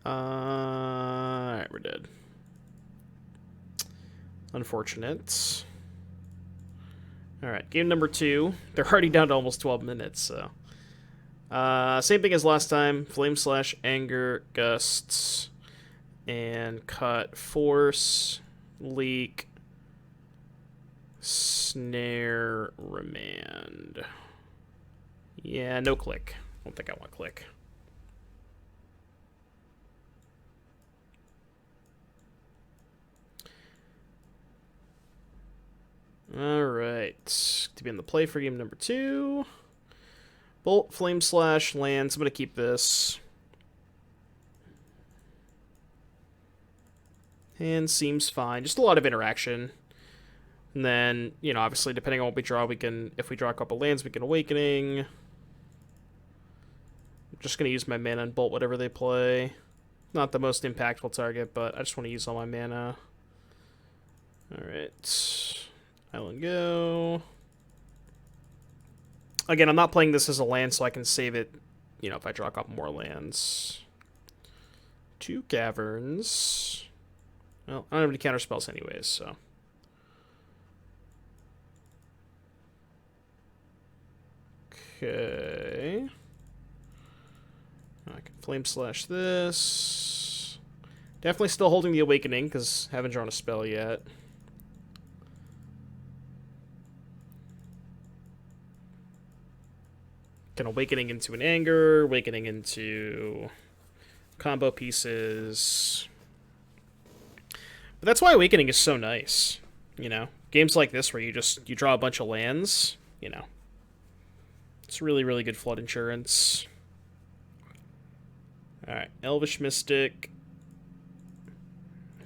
A: Alright, we're dead. Unfortunate. Alright, game number 2. They're already down to almost 12 minutes, so. Same thing as last time. Flame Slash, Anger, Gusts, and Cut, Force, Leak, Snare, Remand. Yeah, no click. I don't think I want click. Alright. To be in the play for game number 2. Bolt, Flame Slash, lands. I'm going to keep this. Hand seems fine. Just a lot of interaction. And then, you know, obviously, depending on what we draw, we can, if we draw a couple lands, we can Awakening. I'm just going to use my mana and Bolt whatever they play. Not the most impactful target, but I just want to use all my mana. Alright. Island go. Again, I'm not playing this as a land, so I can save it, you know, if I draw a couple more lands. 2 Caverns. Well, I don't have any counter spells anyways, so. Okay. I can Flame Slash this. Definitely still holding the Awakening, because I haven't drawn a spell yet. Can Awakening into an Anger, Awakening into combo pieces. But that's why Awakening is so nice, you know? Games like this where you draw a bunch of lands, you know. It's really, really good flood insurance. Alright, Elvish Mystic.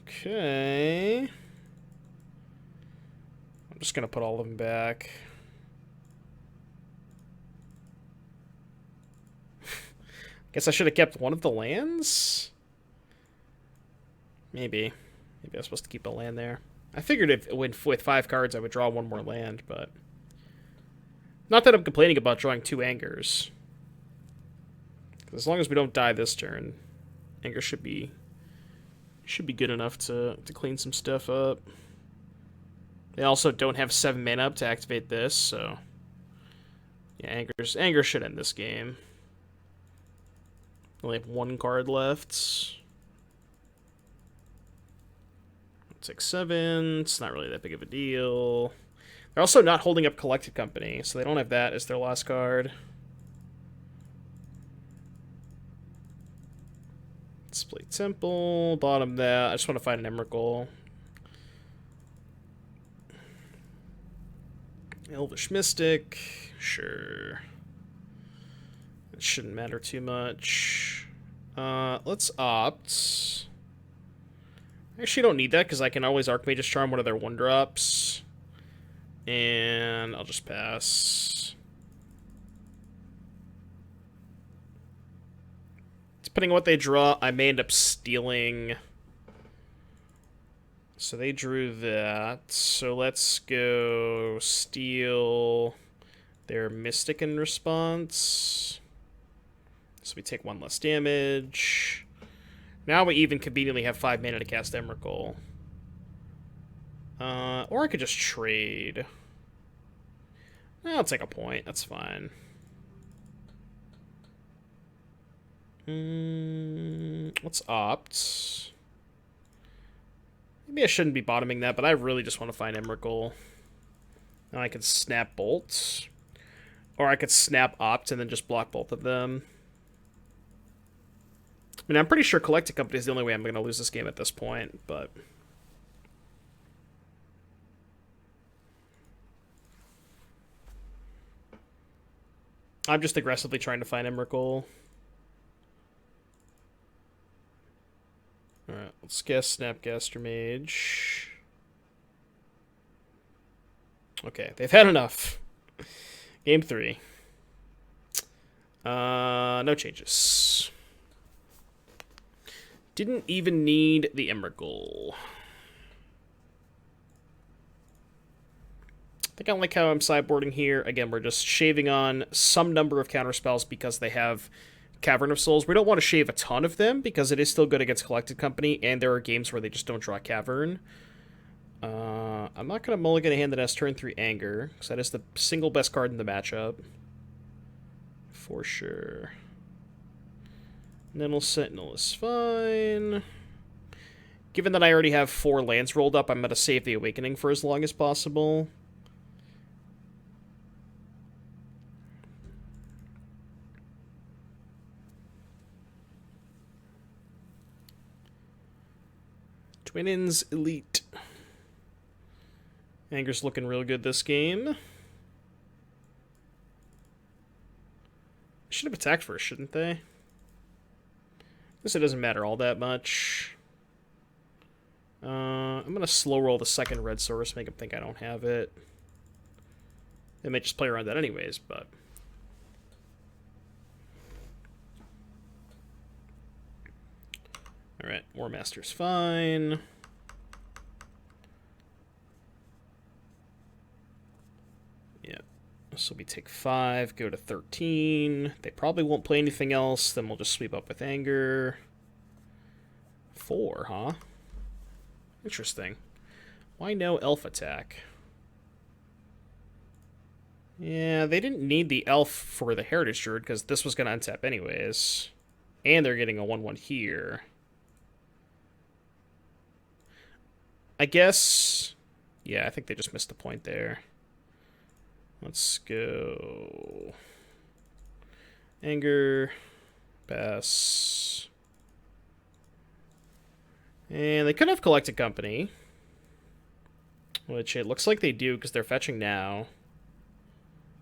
A: Okay. I'm just gonna put all of them back. Guess I should have kept one of the lands? Maybe. Maybe I was supposed to keep a land there. I figured if with 5 cards I would draw one more land, but... Not that I'm complaining about drawing 2 Angers. As long as we don't die this turn, Anger should be good enough to clean some stuff up. They also don't have 7 mana up to activate this, so... Yeah, Anger should end this game. Only have 1 card left. 6/7. It's not really that big of a deal. They're also not holding up Collected Company, so they don't have that as their last card. Display Temple. Bottom that. I just want to find an Emrakul. Elvish Mystic. Sure. It shouldn't matter too much. Let's opt. I actually don't need that because I can always Archmage's Charm one of their 1-drops. And I'll just pass. Depending on what they draw, I may end up stealing. So they drew that. So let's go steal their Mystic in response. So we take 1 less damage. Now we even conveniently have 5 mana to cast Emrakul. Or I could just trade. I'll take a point. That's fine. Let's opt. Maybe I shouldn't be bottoming that, but I really just want to find Emrakul. And I could snap Bolt. Or I could snap Opt and then just block both of them. I mean, I'm pretty sure Collected Company is the only way I'm going to lose this game at this point, but... I'm just aggressively trying to find Emrakul. Alright, let's guess Snapcaster Mage. Okay, they've had enough. Game 3. No changes. Didn't even need the Emrakul. I think I like how I'm sideboarding here. Again, we're just shaving on some number of counterspells because they have Cavern of Souls. We don't want to shave a ton of them because it is still good against Collected Company, and there are games where they just don't draw Cavern. I'm not going to mulligan a hand that has turn 3 Anger, because that is the single best card in the matchup. For sure. Nenel Sentinel is fine. Given that I already have 4 lands rolled up, I'm going to save the Awakening for as long as possible. Twinins Elite. Anger's looking real good this game. Should have attacked first, shouldn't they? I guess it doesn't matter all that much. I'm going to slow roll the second red source, make him think I don't have it. They may just play around that anyways, but... Alright, War Master's fine. Yeah. So we take 5, go to 13. They probably won't play anything else, then we'll just sweep up with Anger. 4, huh? Interesting. Why no elf attack? Yeah, they didn't need the elf for the Heritage Druid, because this was going to untap anyways. And they're getting a 1/1 here. I guess... Yeah, I think they just missed the point there. Let's go... Anger... Bass... And they could have Collected Company. Which it looks like they do, because they're fetching now.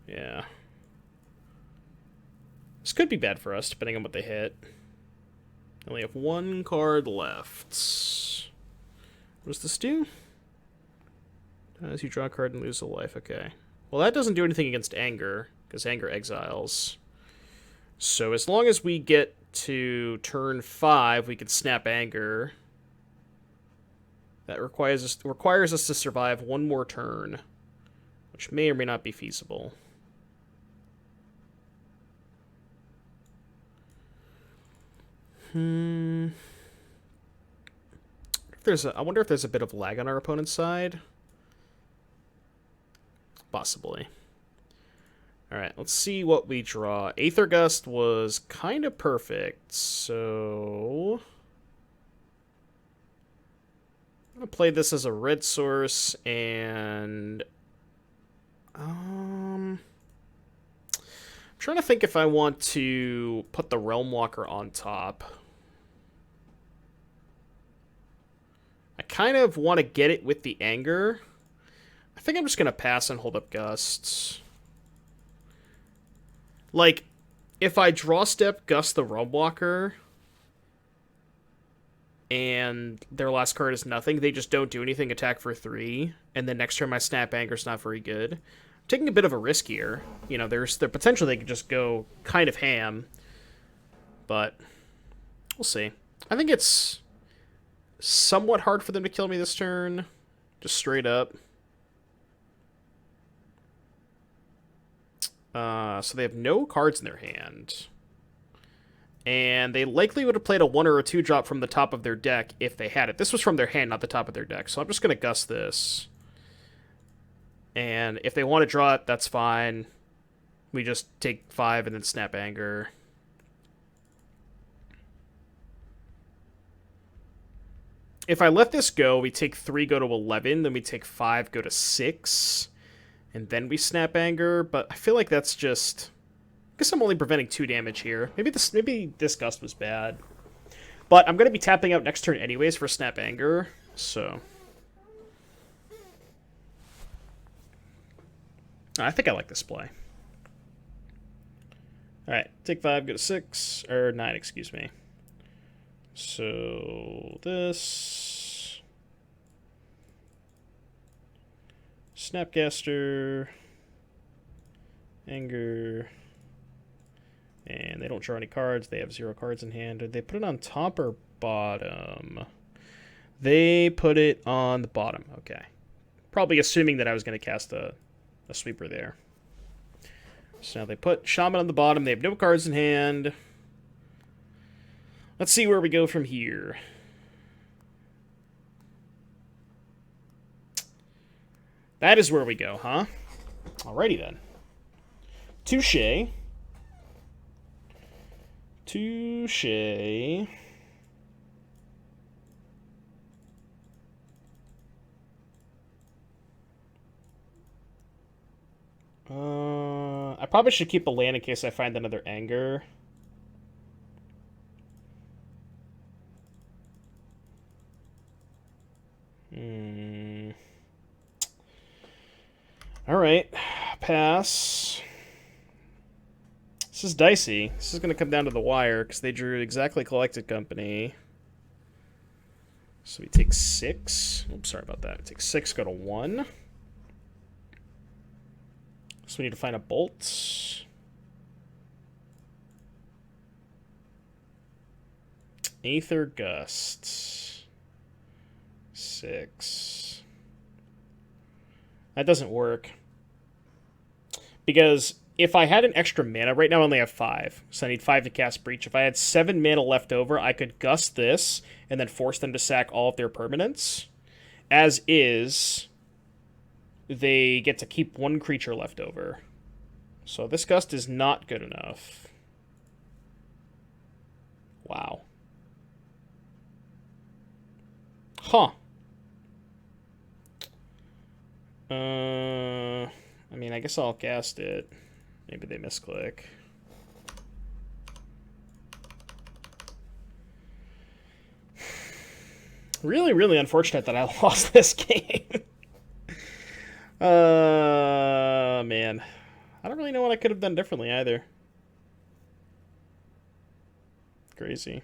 A: Yeah. This could be bad for us, depending on what they hit. They only have 1 card left. What does this do? As you draw a card and lose a life. Okay. Well, that doesn't do anything against Anger, because Anger exiles. So as long as we get to turn 5, we can snap Anger. That requires us to survive 1 more turn, which may or may not be feasible. I wonder if there's a bit of lag on our opponent's side. Possibly. Alright, let's see what we draw. Aether Gust was kind of perfect, so... I'm going to play this as a red source, and... I'm trying to think if I want to put the Realm Walker on top. I kind of want to get it with the Anger. I think I'm just going to pass and hold up Gusts. Like, if I draw step Gust the Realm Walker, and their last card is nothing, they just don't do anything, attack for 3, and then next turn my snap Anger's not very good. I'm taking a bit of a risk here. You know, there's the potential they could just go kind of ham, but we'll see. I think it's somewhat hard for them to kill me this turn, just straight up. So they have no cards in their hand. And they likely would have played a 1 or a 2 drop from the top of their deck if they had it. This was from their hand, not the top of their deck. So I'm just going to Gust this. And if they want to draw it, that's fine. We just take 5 and then snap Anger. If I let this go, we take 3, go to 11. Then we take 5, go to 6. And then we snap Anger. But I feel like that's just... I guess I'm only preventing 2 damage here. Maybe this Gust was bad. But I'm going to be tapping out next turn anyways for Snap Anger. So... I think I like this play. Alright, take 5, go to 6. Or 9, excuse me. So... this... Snapcaster... Anger... And they don't draw any cards. They have 0 cards in hand. Did they put it on top or bottom? They put it on the bottom. Okay. Probably assuming that I was going to cast a sweeper there. So now they put Shaman on the bottom. They have no cards in hand. Let's see where we go from here. That is where we go, huh? Alrighty then. Touche. Touche. I probably should keep a land in case I find another anger. Alright. Pass. This is dicey. This is going to come down to the wire because they drew exactly Collected Company. So we take 6. Oops, sorry about that. We take 6, go to 1. So we need to find a bolt. Aether Gust. 6. That doesn't work. Because if I had an extra mana, right now I only have 5, so I need 5 to cast Breach. If I had 7 mana left over, I could Gust this, and then force them to sack all of their permanents. As is, they get to keep 1 creature left over. So this Gust is not good enough. Wow. Huh. I mean, I guess I'll cast it. Maybe they misclick. Really, really unfortunate that I lost this game. Man. I don't really know what I could have done differently either. Crazy.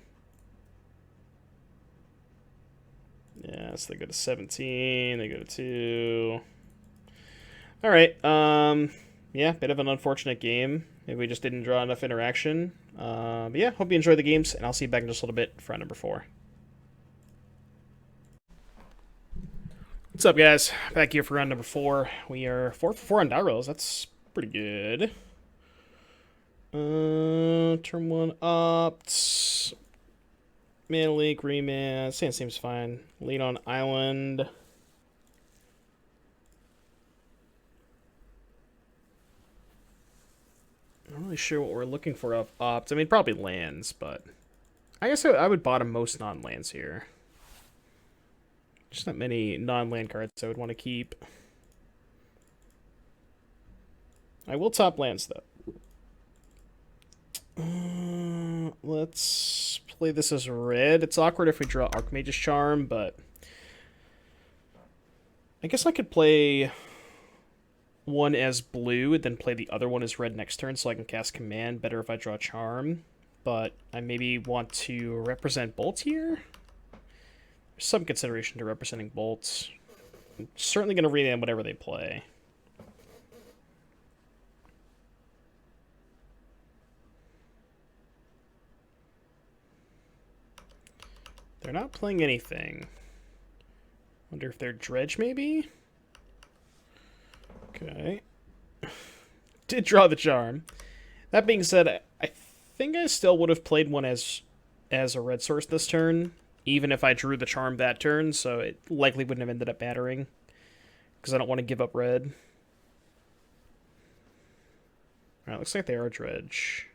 A: Yeah, so they go to 17, they go to 2. Alright, yeah, bit of an unfortunate game. Maybe we just didn't draw enough interaction. But yeah, hope you enjoy the games, and I'll see you back in just a little bit for round number 4. What's up, guys? Back here for round number 4. We are 4 for 4 on die rolls. That's pretty good. Turn 1 up. Mana Leak, Remand. Sand seems fine. Lead on Island. I'm not really sure what we're looking for of opt. I mean, probably lands, but I guess I would bottom most non-lands here. Just not many non-land cards I would want to keep. I will top lands, though. Let's play this as red. It's awkward if we draw Archmage's Charm, but I guess I could play one as blue and then play the other one as red next turn so I can cast Command better if I draw Charm. But I maybe want to represent Bolt here. There's some consideration to representing Bolts. I'm certainly going to rename whatever they play. They're not playing anything. Wonder if they're Dredge, maybe? Okay. Did draw the Charm. That being said, I think I still would have played one as a red source this turn, even if I drew the Charm that turn, so it likely wouldn't have ended up mattering, because I don't want to give up red. Alright, looks like they are Dredge.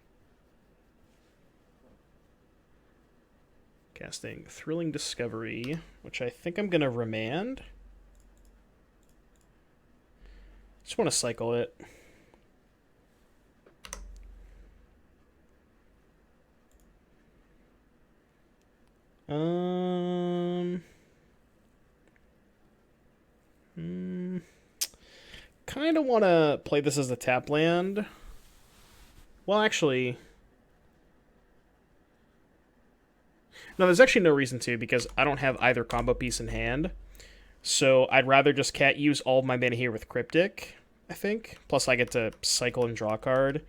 A: Casting Thrilling Discovery, which I think I'm going to remand. Just want to cycle it. Kind of want to play this as a tap land. Well, actually, no, there's actually no reason to, because I don't have either combo piece in hand. So I'd rather just use all of my mana here with Cryptic, I think. Plus I get to cycle and draw a card.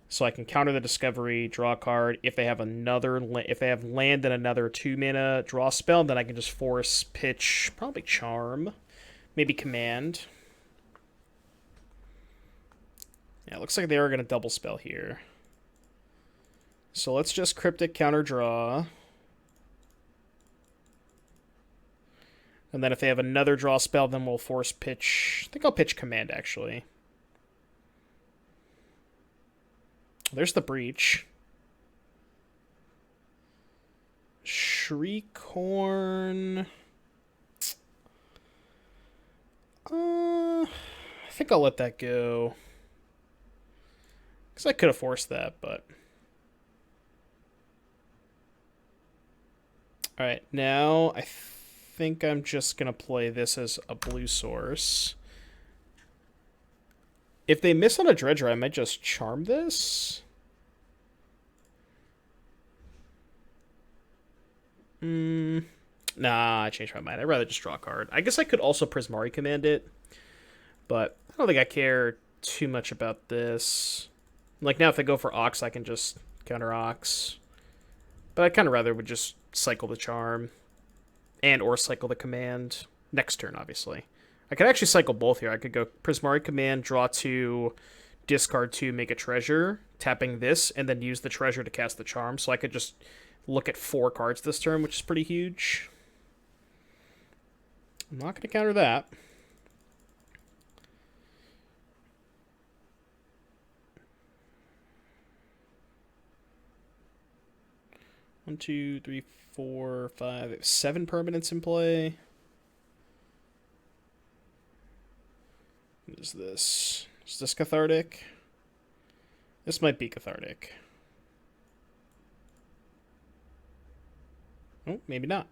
A: So I can counter the Discovery, draw a card. If they have land and another 2-mana draw spell, then I can just force pitch, probably Charm, maybe Command. Yeah, it looks like they are going to double spell here. So let's just Cryptic, counter draw. And then if they have another draw spell, then we'll force pitch. I think I'll pitch Command, actually. There's the Breach. Shriekhorn. I think I'll let that go. Because I could have forced that, but... Alright, now I think I'm just going to play this as a blue source. If they miss on a Dredger, I might just charm this. Nah, I changed my mind. I'd rather just draw a card. I guess I could also Prismari Command it, but I don't think I care too much about this. Like, now if I go for Ox, I can just counter Ox. But I'd kind of rather would just cycle the charm and or cycle the command next turn, obviously. I could actually cycle both here. I could go Prismari Command, draw 2, discard 2, make a treasure, tapping this, and then use the treasure to cast the charm. So I could just look at 4 cards this turn, which is pretty huge. I'm not going to counter that. One, 2, 3, 4, 5, 7 permanents in play. What is this? Is this cathartic? This might be cathartic. Oh, maybe not.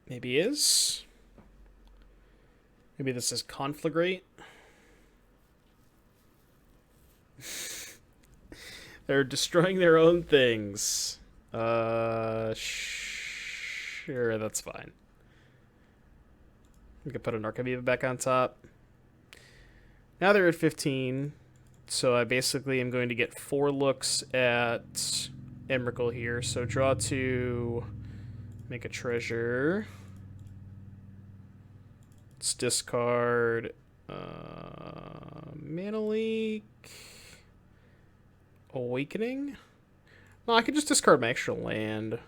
A: Maybe is. Maybe this is Conflagrate. They're destroying their own things. Sure, that's fine. We can put an Archamoeba back on top. Now they're at 15, so I basically am going to get 4 looks at Emrakul here. So draw 2, make a treasure. Let's discard Mana Leak, Awakening. No, I could just discard my extra land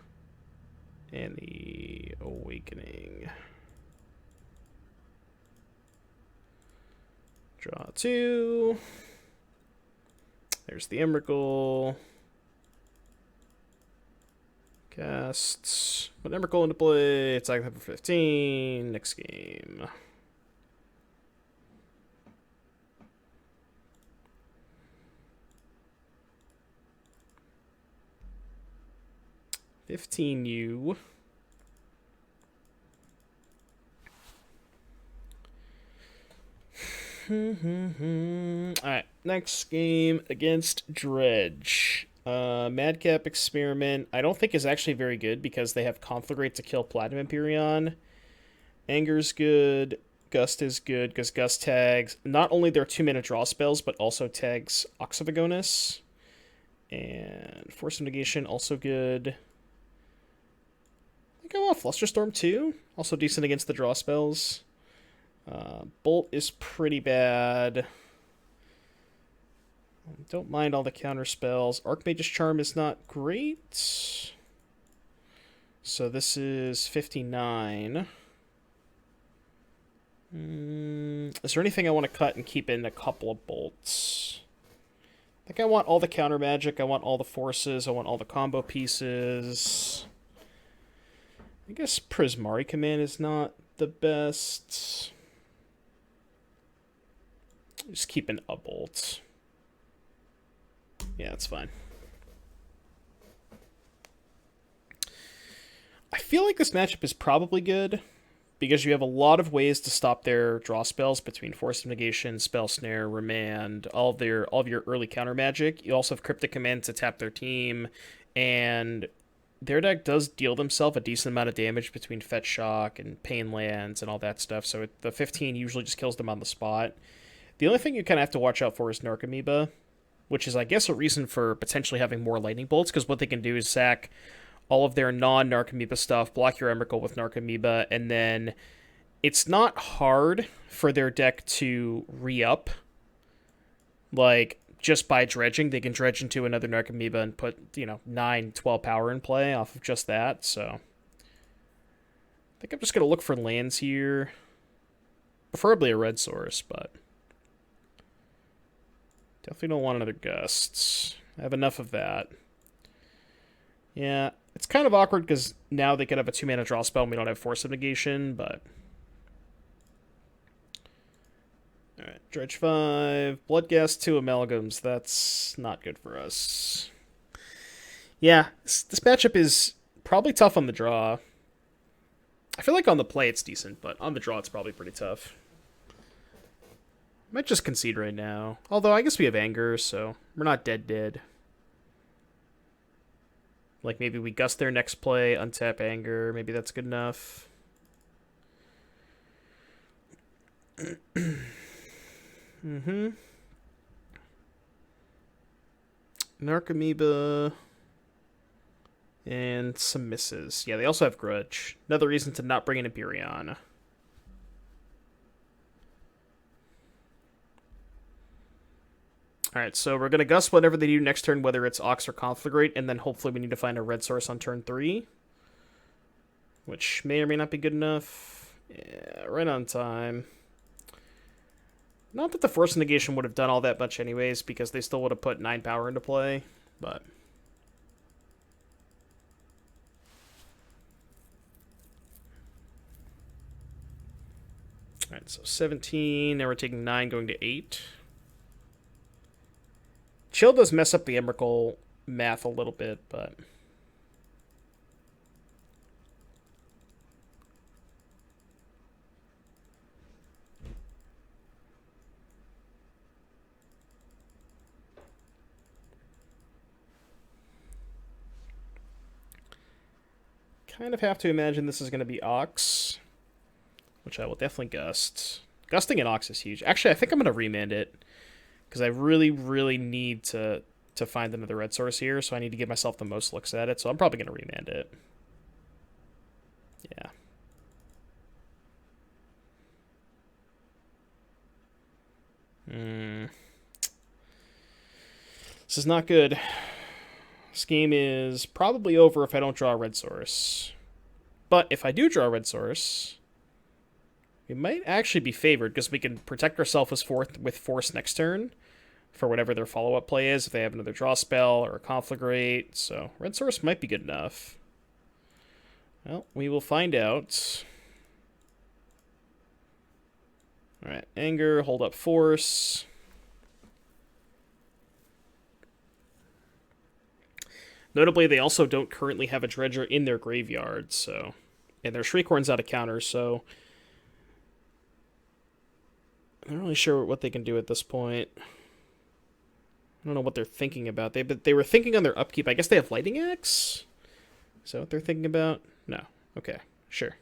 A: and the Awakening. Draw 2. There's the Emrakul. Cast. Put Emrakul into play. It's active for 15. Next game. $15. Alright, next game against Dredge. Madcap Experiment, I don't think is actually very good because they have Conflagrate to kill Platinum Empyrean. Anger's good. Gust is good because Gust tags not only their 2-minute draw spells, but also tags Oxyvagonus. And Force of Negation, also good. I think I want Flusterstorm too. Also decent against the draw spells. Bolt is pretty bad. Don't mind all the counter spells. Archmage's Charm is not great. So this is 59. Is there anything I want to cut and keep in a couple of bolts? I think I want all the counter magic. I want all the forces. I want all the combo pieces. I guess Prismari Command is not the best. Just keeping a bolt. Yeah, that's fine. I feel like this matchup is probably good because you have a lot of ways to stop their draw spells between Force of Negation, Spell Snare, Remand, all of your early counter magic. You also have Cryptic Command to tap their team, and their deck does deal themselves a decent amount of damage between Fetch Shock and Pain Lands and all that stuff, so the 15 usually just kills them on the spot. The only thing you kind of have to watch out for is Narcomoeba, which is, I guess, a reason for potentially having more Lightning Bolts, because what they can do is sack all of their non-Narcomoeba stuff, block your Emrakul with Narcomoeba, and then it's not hard for their deck to re-up. Like, just by dredging, they can dredge into another Narcomoeba and put, 9, 12 power in play off of just that, so... I think I'm just going to look for lands here. Preferably a red source, but... Definitely don't want another Gusts. I have enough of that. Yeah, it's kind of awkward because now they could have a 2-mana draw spell and we don't have Force of Negation, but... Alright, Dredge 5, Bloodghast 2 Amalgams. That's not good for us. Yeah, this matchup is probably tough on the draw. I feel like on the play it's decent, but on the draw it's probably pretty tough. Might just concede right now. Although I guess we have Anger, so we're not dead. Like maybe we Gust their next play, untap Anger. Maybe that's good enough. Narcomoeba. And some misses. Yeah, they also have Grudge. Another reason to not bring in Empyrean. Alright, so we're going to Gust whatever they do next turn, whether it's Ox or Conflagrate, and then hopefully we need to find a red source on turn 3. Which may or may not be good enough. Yeah, right on time. Not that the Force Negation would have done all that much anyways, because they still would have put 9 power into play, but... Alright, so 17, now we're taking 9, going to 8. Chill does mess up the Emrakul math a little bit, but... kind of have to imagine this is going to be Ox, which I will definitely Gust. Gusting an Ox is huge. Actually, I think I'm going to remand it, because I really, really need to find another red source here, so I need to give myself the most looks at it, so I'm probably going to remand it. Yeah. This is not good. This game is probably over if I don't draw a red source. But if I do draw a red source, we might actually be favored because we can protect ourselves with Force next turn for whatever their follow-up play is, if they have another draw spell or a Conflagrate. So red source might be good enough. Well, we will find out. Alright, Anger, hold up Force. Notably, they also don't currently have a Dredger in their graveyard, so... And their Shriekhorn's out of counter, so... I'm not really sure what they can do at this point. I don't know what they're thinking about. They were thinking on their upkeep. I guess they have Lightning Axe? Is that what they're thinking about? No. Okay, sure.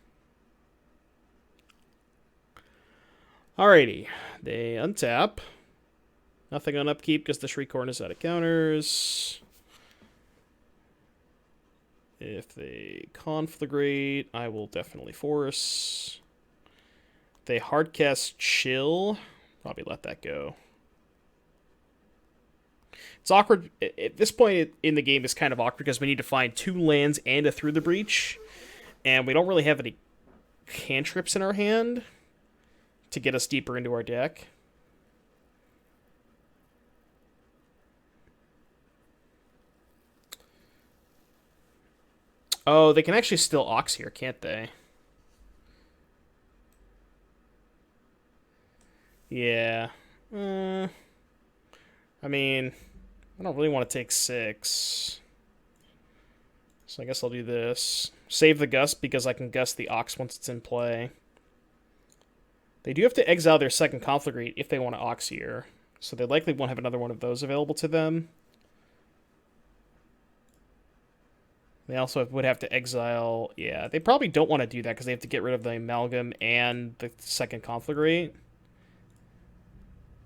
A: Alrighty. They untap. Nothing on upkeep because the Shriekhorn is out of counters. If they Conflagrate, I will definitely Force. If they hardcast Chill, probably let that go. It's awkward. At this point in the game, it's kind of awkward because we need to find 2 lands and a Through the Breach, and we don't really have any cantrips in our hand to get us deeper into our deck. Oh, they can actually still Ox here, can't they? Yeah. I mean, I don't really want to take 6. So I guess I'll do this. Save the Gust because I can Gust the Ox once it's in play. They do have to exile their second Conflagrate if they want to Ox here. So they likely won't have another one of those available to them. They also would have to exile... Yeah, they probably don't want to do that because they have to get rid of the Amalgam and the second Conflagrate.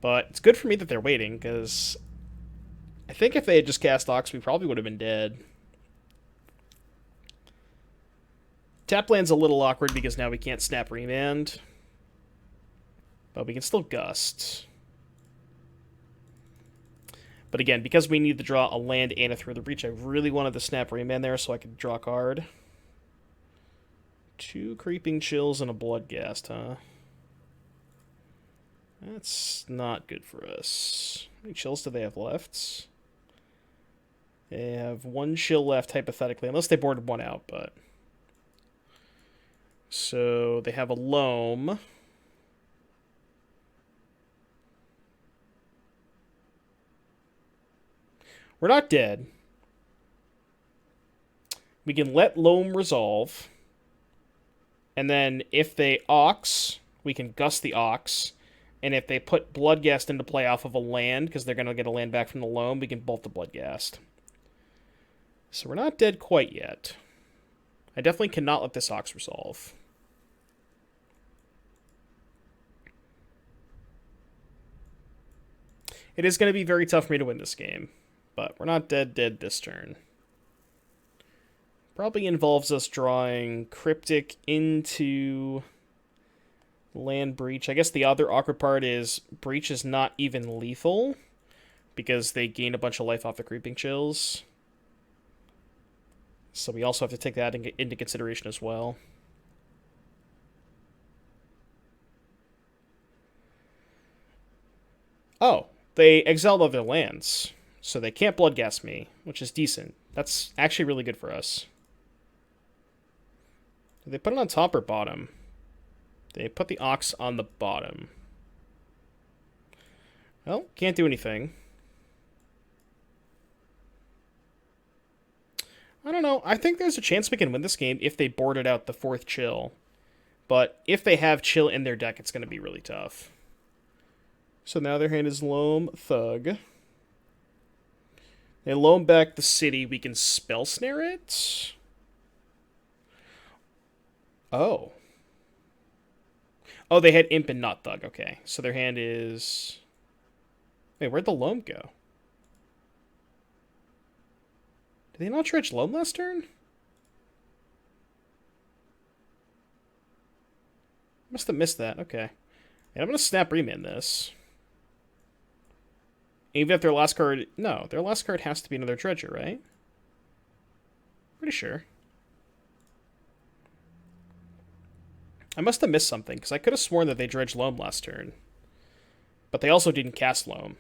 A: But it's good for me that they're waiting, because I think if they had just cast Ox, we probably would have been dead. Tap land's a little awkward because now we can't snap remand. But we can still gust. But again, because we need to draw a land and a Through the Breach, I really wanted to snap remand there so I could draw a card. 2 Creeping Chills and a Bloodghast, huh? That's not good for us. How many chills do they have left? They have 1 chill left, hypothetically, unless they boarded 1 out, but... So, they have a Loam. We're not dead. We can let Loam resolve. And then, if they Ox, we can gust the Ox. And if they put Bloodghast into play off of a land, because they're going to get a land back from the Loam, we can bolt the Bloodghast. So we're not dead quite yet. I definitely cannot let this Ox resolve. It is going to be very tough for me to win this game. But we're not dead this turn. Probably involves us drawing Cryptic into... Land Breach. I guess the other awkward part is Breach is not even lethal because they gain a bunch of life off the Creeping Chills. So we also have to take that into consideration as well. Oh, they exiled other lands, so they can't Bloodghast me, which is decent. That's actually really good for us. Did they put it on top or bottom? They put the Ox on the bottom. Well, can't do anything. I don't know. I think there's a chance we can win this game if they boarded out the 4th chill. But if they have chill in their deck, it's going to be really tough. So now their hand is Loam, Thug. They loam back the city. We can Spell Snare it? Oh. Oh, they had Imp and not Thug. Okay, so their hand is... Wait, where'd the Loam go? Did they not dredge Loam last turn? Must have missed that. Okay. And I'm going to snap remand this. Even if their last card... No, their last card has to be another Dredger, right? Pretty sure. I must have missed something, because I could have sworn that they dredged Loam last turn. But they also didn't cast Loam.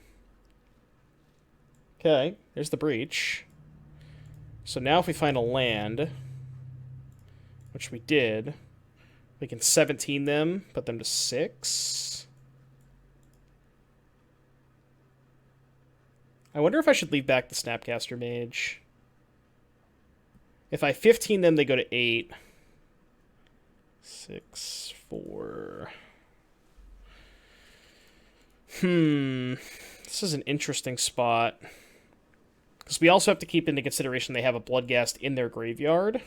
A: Okay, there's the Breach. So now if we find a land, which we did, we can 17 them, put them to 6. I wonder if I should leave back the Snapcaster Mage. If I 15 them, they go to 8. 6, 4. This is an interesting spot. Because we also have to keep into consideration they have a Bloodghast in their graveyard.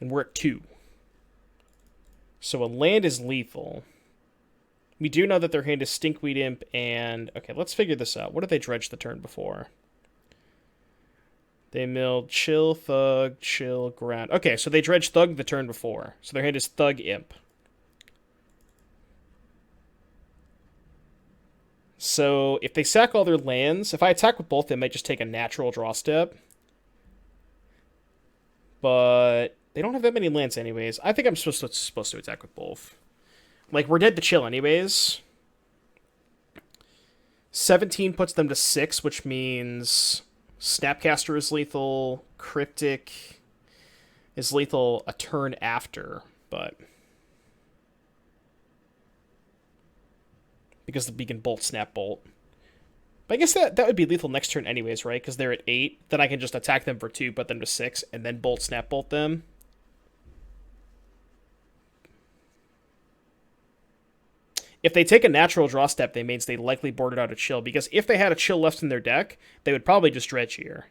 A: And we're at 2. So a land is lethal. We do know that their hand is Stinkweed Imp and... Okay, let's figure this out. What did they dredge the turn before? They milled Chill, Thug, Chill, Ground. Okay, so they dredged Thug the turn before. So their hand is Thug Imp. So if they sack all their lands, if I attack with both, they might just take a natural draw step. But they don't have that many lands anyways. I think I'm supposed to attack with both. Like, we're dead to chill anyways. 17 puts them to 6, which means Snapcaster is lethal. Cryptic is lethal a turn after, but... because we can bolt, snap, bolt. But I guess that would be lethal next turn anyways, right? Because they're at 8. Then I can just attack them for 2, put them to 6, and then bolt, snap, bolt them. If they take a natural draw step, that means they likely boarded out a chill. Because if they had a chill left in their deck, they would probably just dredge here.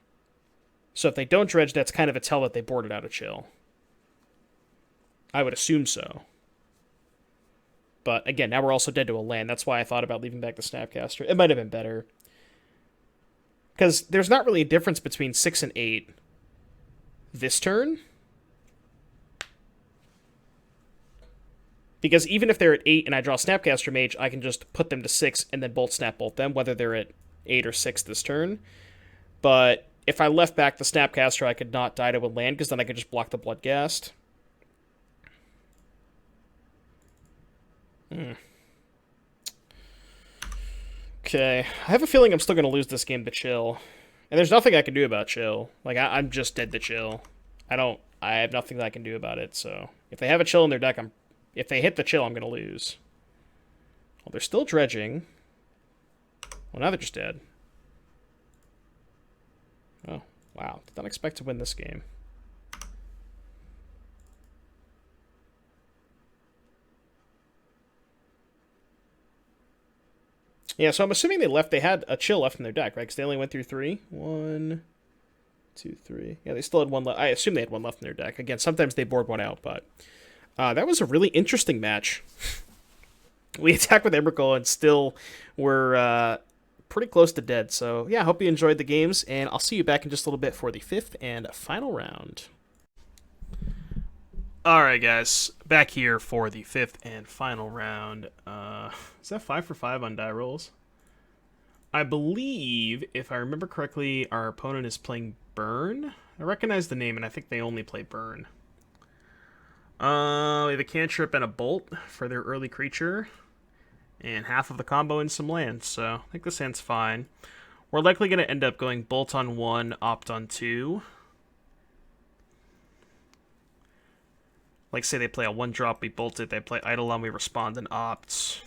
A: So if they don't dredge, that's kind of a tell that they boarded out a chill. I would assume so. But again, now we're also dead to a land. That's why I thought about leaving back the Snapcaster. It might have been better. Because there's not really a difference between 6 and 8 this turn. Because even if they're at 8 and I draw Snapcaster Mage, I can just put them to 6 and then Bolt Snap Bolt them, whether they're at 8 or 6 this turn. But if I left back the Snapcaster, I could not die to a land, because then I could just block the Bloodghast. Okay, I have a feeling I'm still going to lose this game to Chill. And there's nothing I can do about Chill. Like, I'm just dead to Chill. I have nothing that I can do about it, so... If they have a Chill in their deck, if they hit the Chill, I'm going to lose. Well, they're still dredging. Well, now they're just dead. Oh, wow. Did not expect to win this game. Yeah, so I'm assuming they had a Chill left in their deck, right? Because they only went through 3. 1, 2, 3. Yeah, they still had one left. I assume they had one left in their deck. Again, sometimes they board one out, but that was a really interesting match. We attacked with Emrakul and still were pretty close to dead. So, yeah, I hope you enjoyed the games, and I'll see you back in just a little bit for the 5th and final round. Alright, guys. Back here for the 5th and final round. Is that 5 for 5 on die rolls? I believe, if I remember correctly, our opponent is playing Burn. I recognize the name, and I think they only play Burn. We have a cantrip and a bolt for their early creature. And half of the combo in some lands, so I think this hand's fine. We're likely going to end up going bolt on 1, opt on 2. Like, say they play a 1-drop, we bolt it. They play Eidolon, we respond and opt.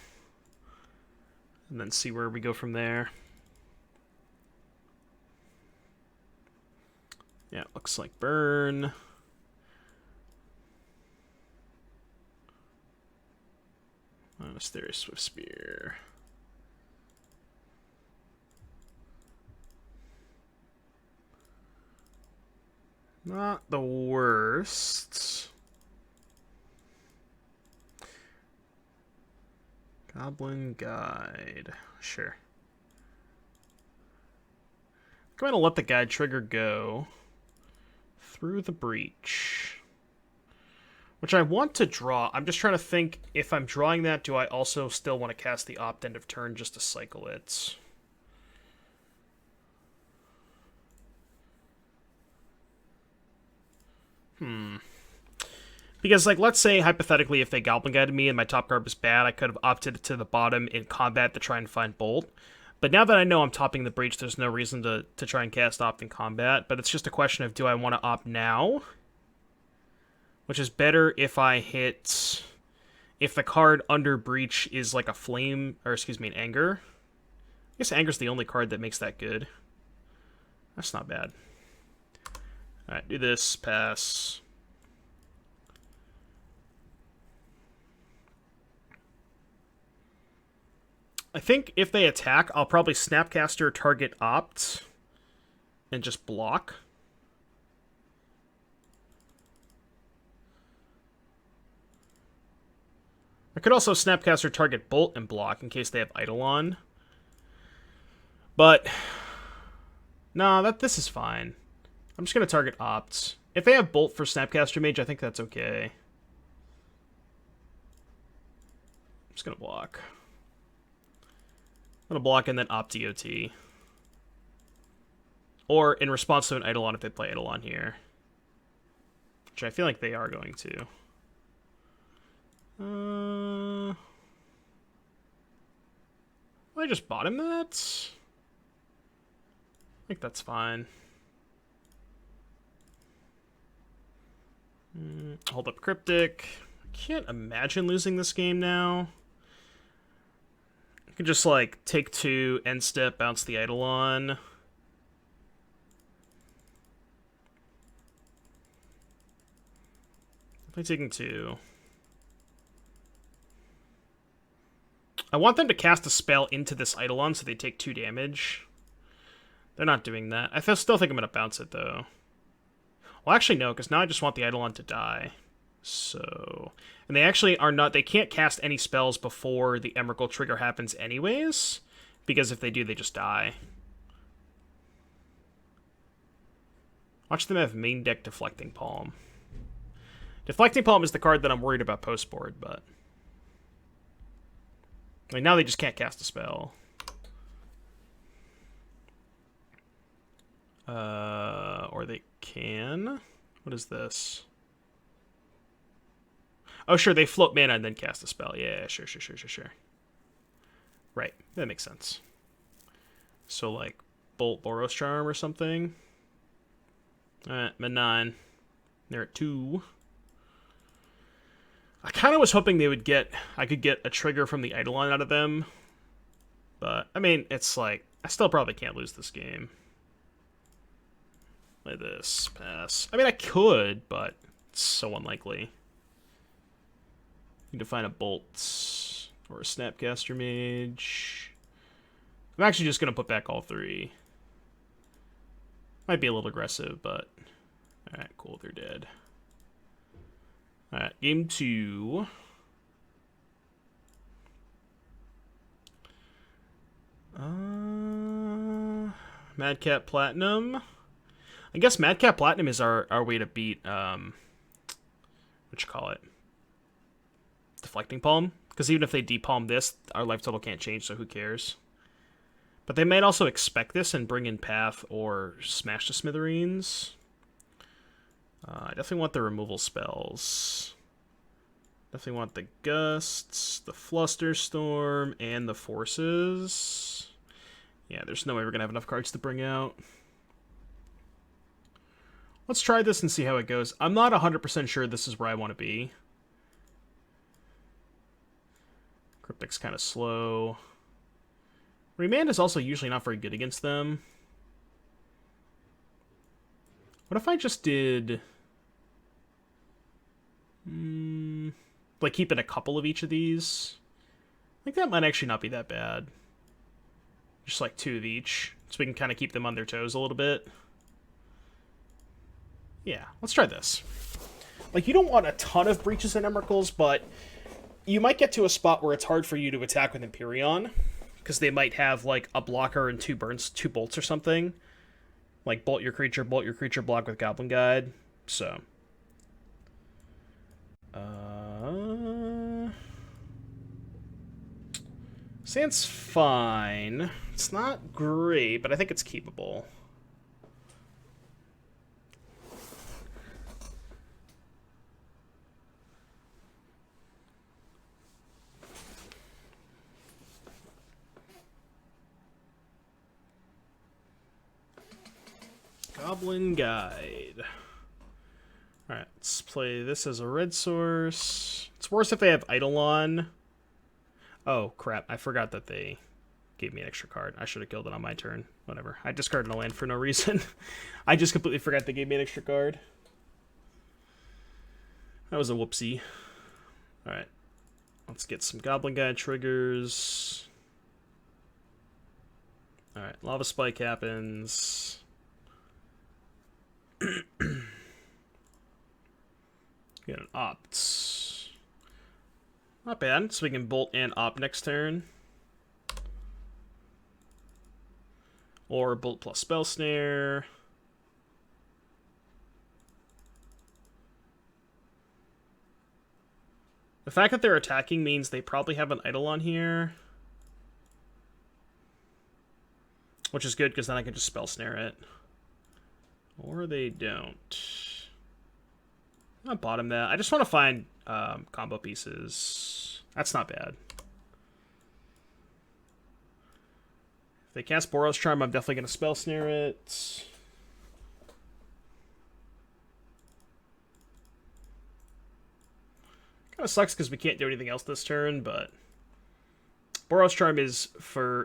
A: And then see where we go from there. Yeah, it looks like Burn. Mysterious Swift Spear. Not the worst. Goblin Guide. Sure. I'm going to let the guide trigger go through the breach. Which I want to draw. I'm just trying to think, if I'm drawing that, do I also still want to cast the opt end of turn just to cycle it? Because, like, let's say, hypothetically, if they Goblin Guided me and my top card was bad, I could have opted to the bottom in combat to try and find Bolt. But now that I know I'm topping the breach, there's no reason to try and cast opt in combat. But it's just a question of, do I want to opt now? Which is better if I hit... If the card under breach is like a flame... Or, excuse me, an anger. I guess anger's the only card that makes that good. That's not bad. Alright, do this. Pass. I think if they attack, I'll probably Snapcaster target opt. And just block. I could also Snapcaster target Bolt and block in case they have Eidolon. But no, this is fine. I'm just going to target Opt. If they have Bolt for Snapcaster Mage, I think that's okay. I'm just going to block. I'm going to block and then Opt DOT. Or in response to an Eidolon if they play Eidolon here. Which I feel like they are going to. I just bought him that? I think that's fine. Hold up Cryptic. I can't imagine losing this game now. I could just, like, take 2, end step, bounce the Eidolon. Definitely taking 2. I want them to cast a spell into this Eidolon so they take 2 damage. They're not doing that. I still think I'm going to bounce it, though. Well, actually, no, because now I just want the Eidolon to die. So... And they actually are not... They can't cast any spells before the Emrakul trigger happens anyways, because if they do, they just die. Watch them have main deck Deflecting Palm. Deflecting Palm is the card that I'm worried about post-board, but... Like, now they just can't cast a spell. Or they can. What is this? Oh, sure, they float mana and then cast a spell. Yeah, sure. Right, that makes sense. So, like, Bolt Boros Charm or something. Alright, I'm at 9. They're at 2. I kind of was hoping I could get a trigger from the Eidolon out of them. But, I mean, it's like, I still probably can't lose this game. Play this, pass. I mean, I could, but it's so unlikely. Need to find a Bolt or a Snapcaster Mage. I'm actually just going to put back all 3. Might be a little aggressive, but... Alright, cool, they're dead. Alright, game 2. Madcap Platinum. I guess Madcap Platinum is our way to beat, what you call it? Deflecting Palm. Because even if they depalm this, our life total can't change, so who cares? But they might also expect this and bring in Path or Smash the Smithereens. I definitely want the removal spells. Definitely want the Gusts, the Flusterstorm, and the Forces. Yeah, there's no way we're going to have enough cards to bring out. Let's try this and see how it goes. I'm not 100% sure this is where I want to be. Cryptic's kind of slow. Remand is also usually not very good against them. What if I just did... like, keeping a couple of each of these? I think that might actually not be that bad. Just, like, 2 of each. So we can kind of keep them on their toes a little bit. Yeah, let's try this. Like, you don't want a ton of Breaches and Emeralds, but you might get to a spot where it's hard for you to attack with Empyreon. Because they might have, like, a blocker and 2 bolts or something. Like, bolt your creature, block with Goblin Guide. So. Sand's fine. It's not great, but I think it's keepable. Goblin Guide. Alright, let's play this as a red source. It's worse if they have Eidolon. Oh, crap. I forgot that they gave me an extra card. I should have killed it on my turn. Whatever. I discarded a land for no reason. I just completely forgot they gave me an extra card. That was a whoopsie. Alright. Let's get some Goblin Guide triggers. Alright, Lava Spike happens. Get an Opt. Not bad. So we can Bolt and Opt next turn. Or Bolt plus Spell Snare. The fact that they're attacking means they probably have an Eidolon here. Which is good, because then I can just Spell Snare it. Or they don't. I'll bottom that. I just want to find combo pieces. That's not bad. If they cast Boros Charm, I'm definitely going to Spell Snare it. Kind of sucks because we can't do anything else this turn, but Boros Charm is,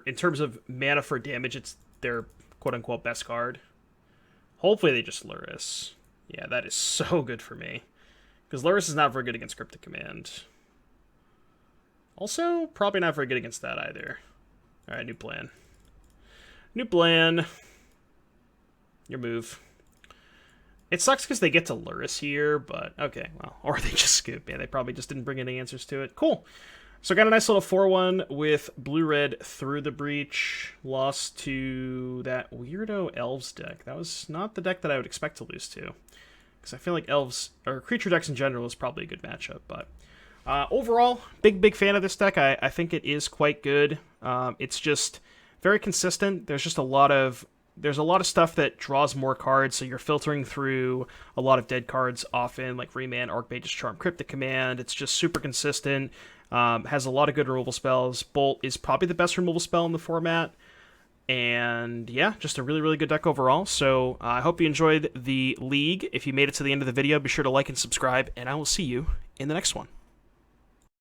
A: in terms of mana for damage, it's their quote-unquote best card. Hopefully they just Luris. Yeah, that is so good for me. Because Luris is not very good against Cryptic Command. Also, probably not very good against that either. Alright, new plan. New plan. Your move. It sucks because they get to Luris here, but okay, well. Or they just skip. Yeah, they probably just didn't bring any answers to it. Cool. So I got a nice little 4-1 with blue-red through the breach. Lost to that weirdo Elves deck. That was not the deck that I would expect to lose to. Because I feel like Elves, or creature decks in general, is probably a good matchup. But Overall, big fan of this deck. I think it is quite good. It's just very consistent. There's a lot of stuff that draws more cards, so you're filtering through a lot of dead cards often, like Remand, Archmage's Charm, Cryptic Command. It's just super consistent. Has a lot of good removal spells. Bolt is probably the best removal spell in the format. And yeah, just a really good deck overall. So I hope you enjoyed the league. If you made it to the end of the video, be sure to like and subscribe, and I will see you in the next one.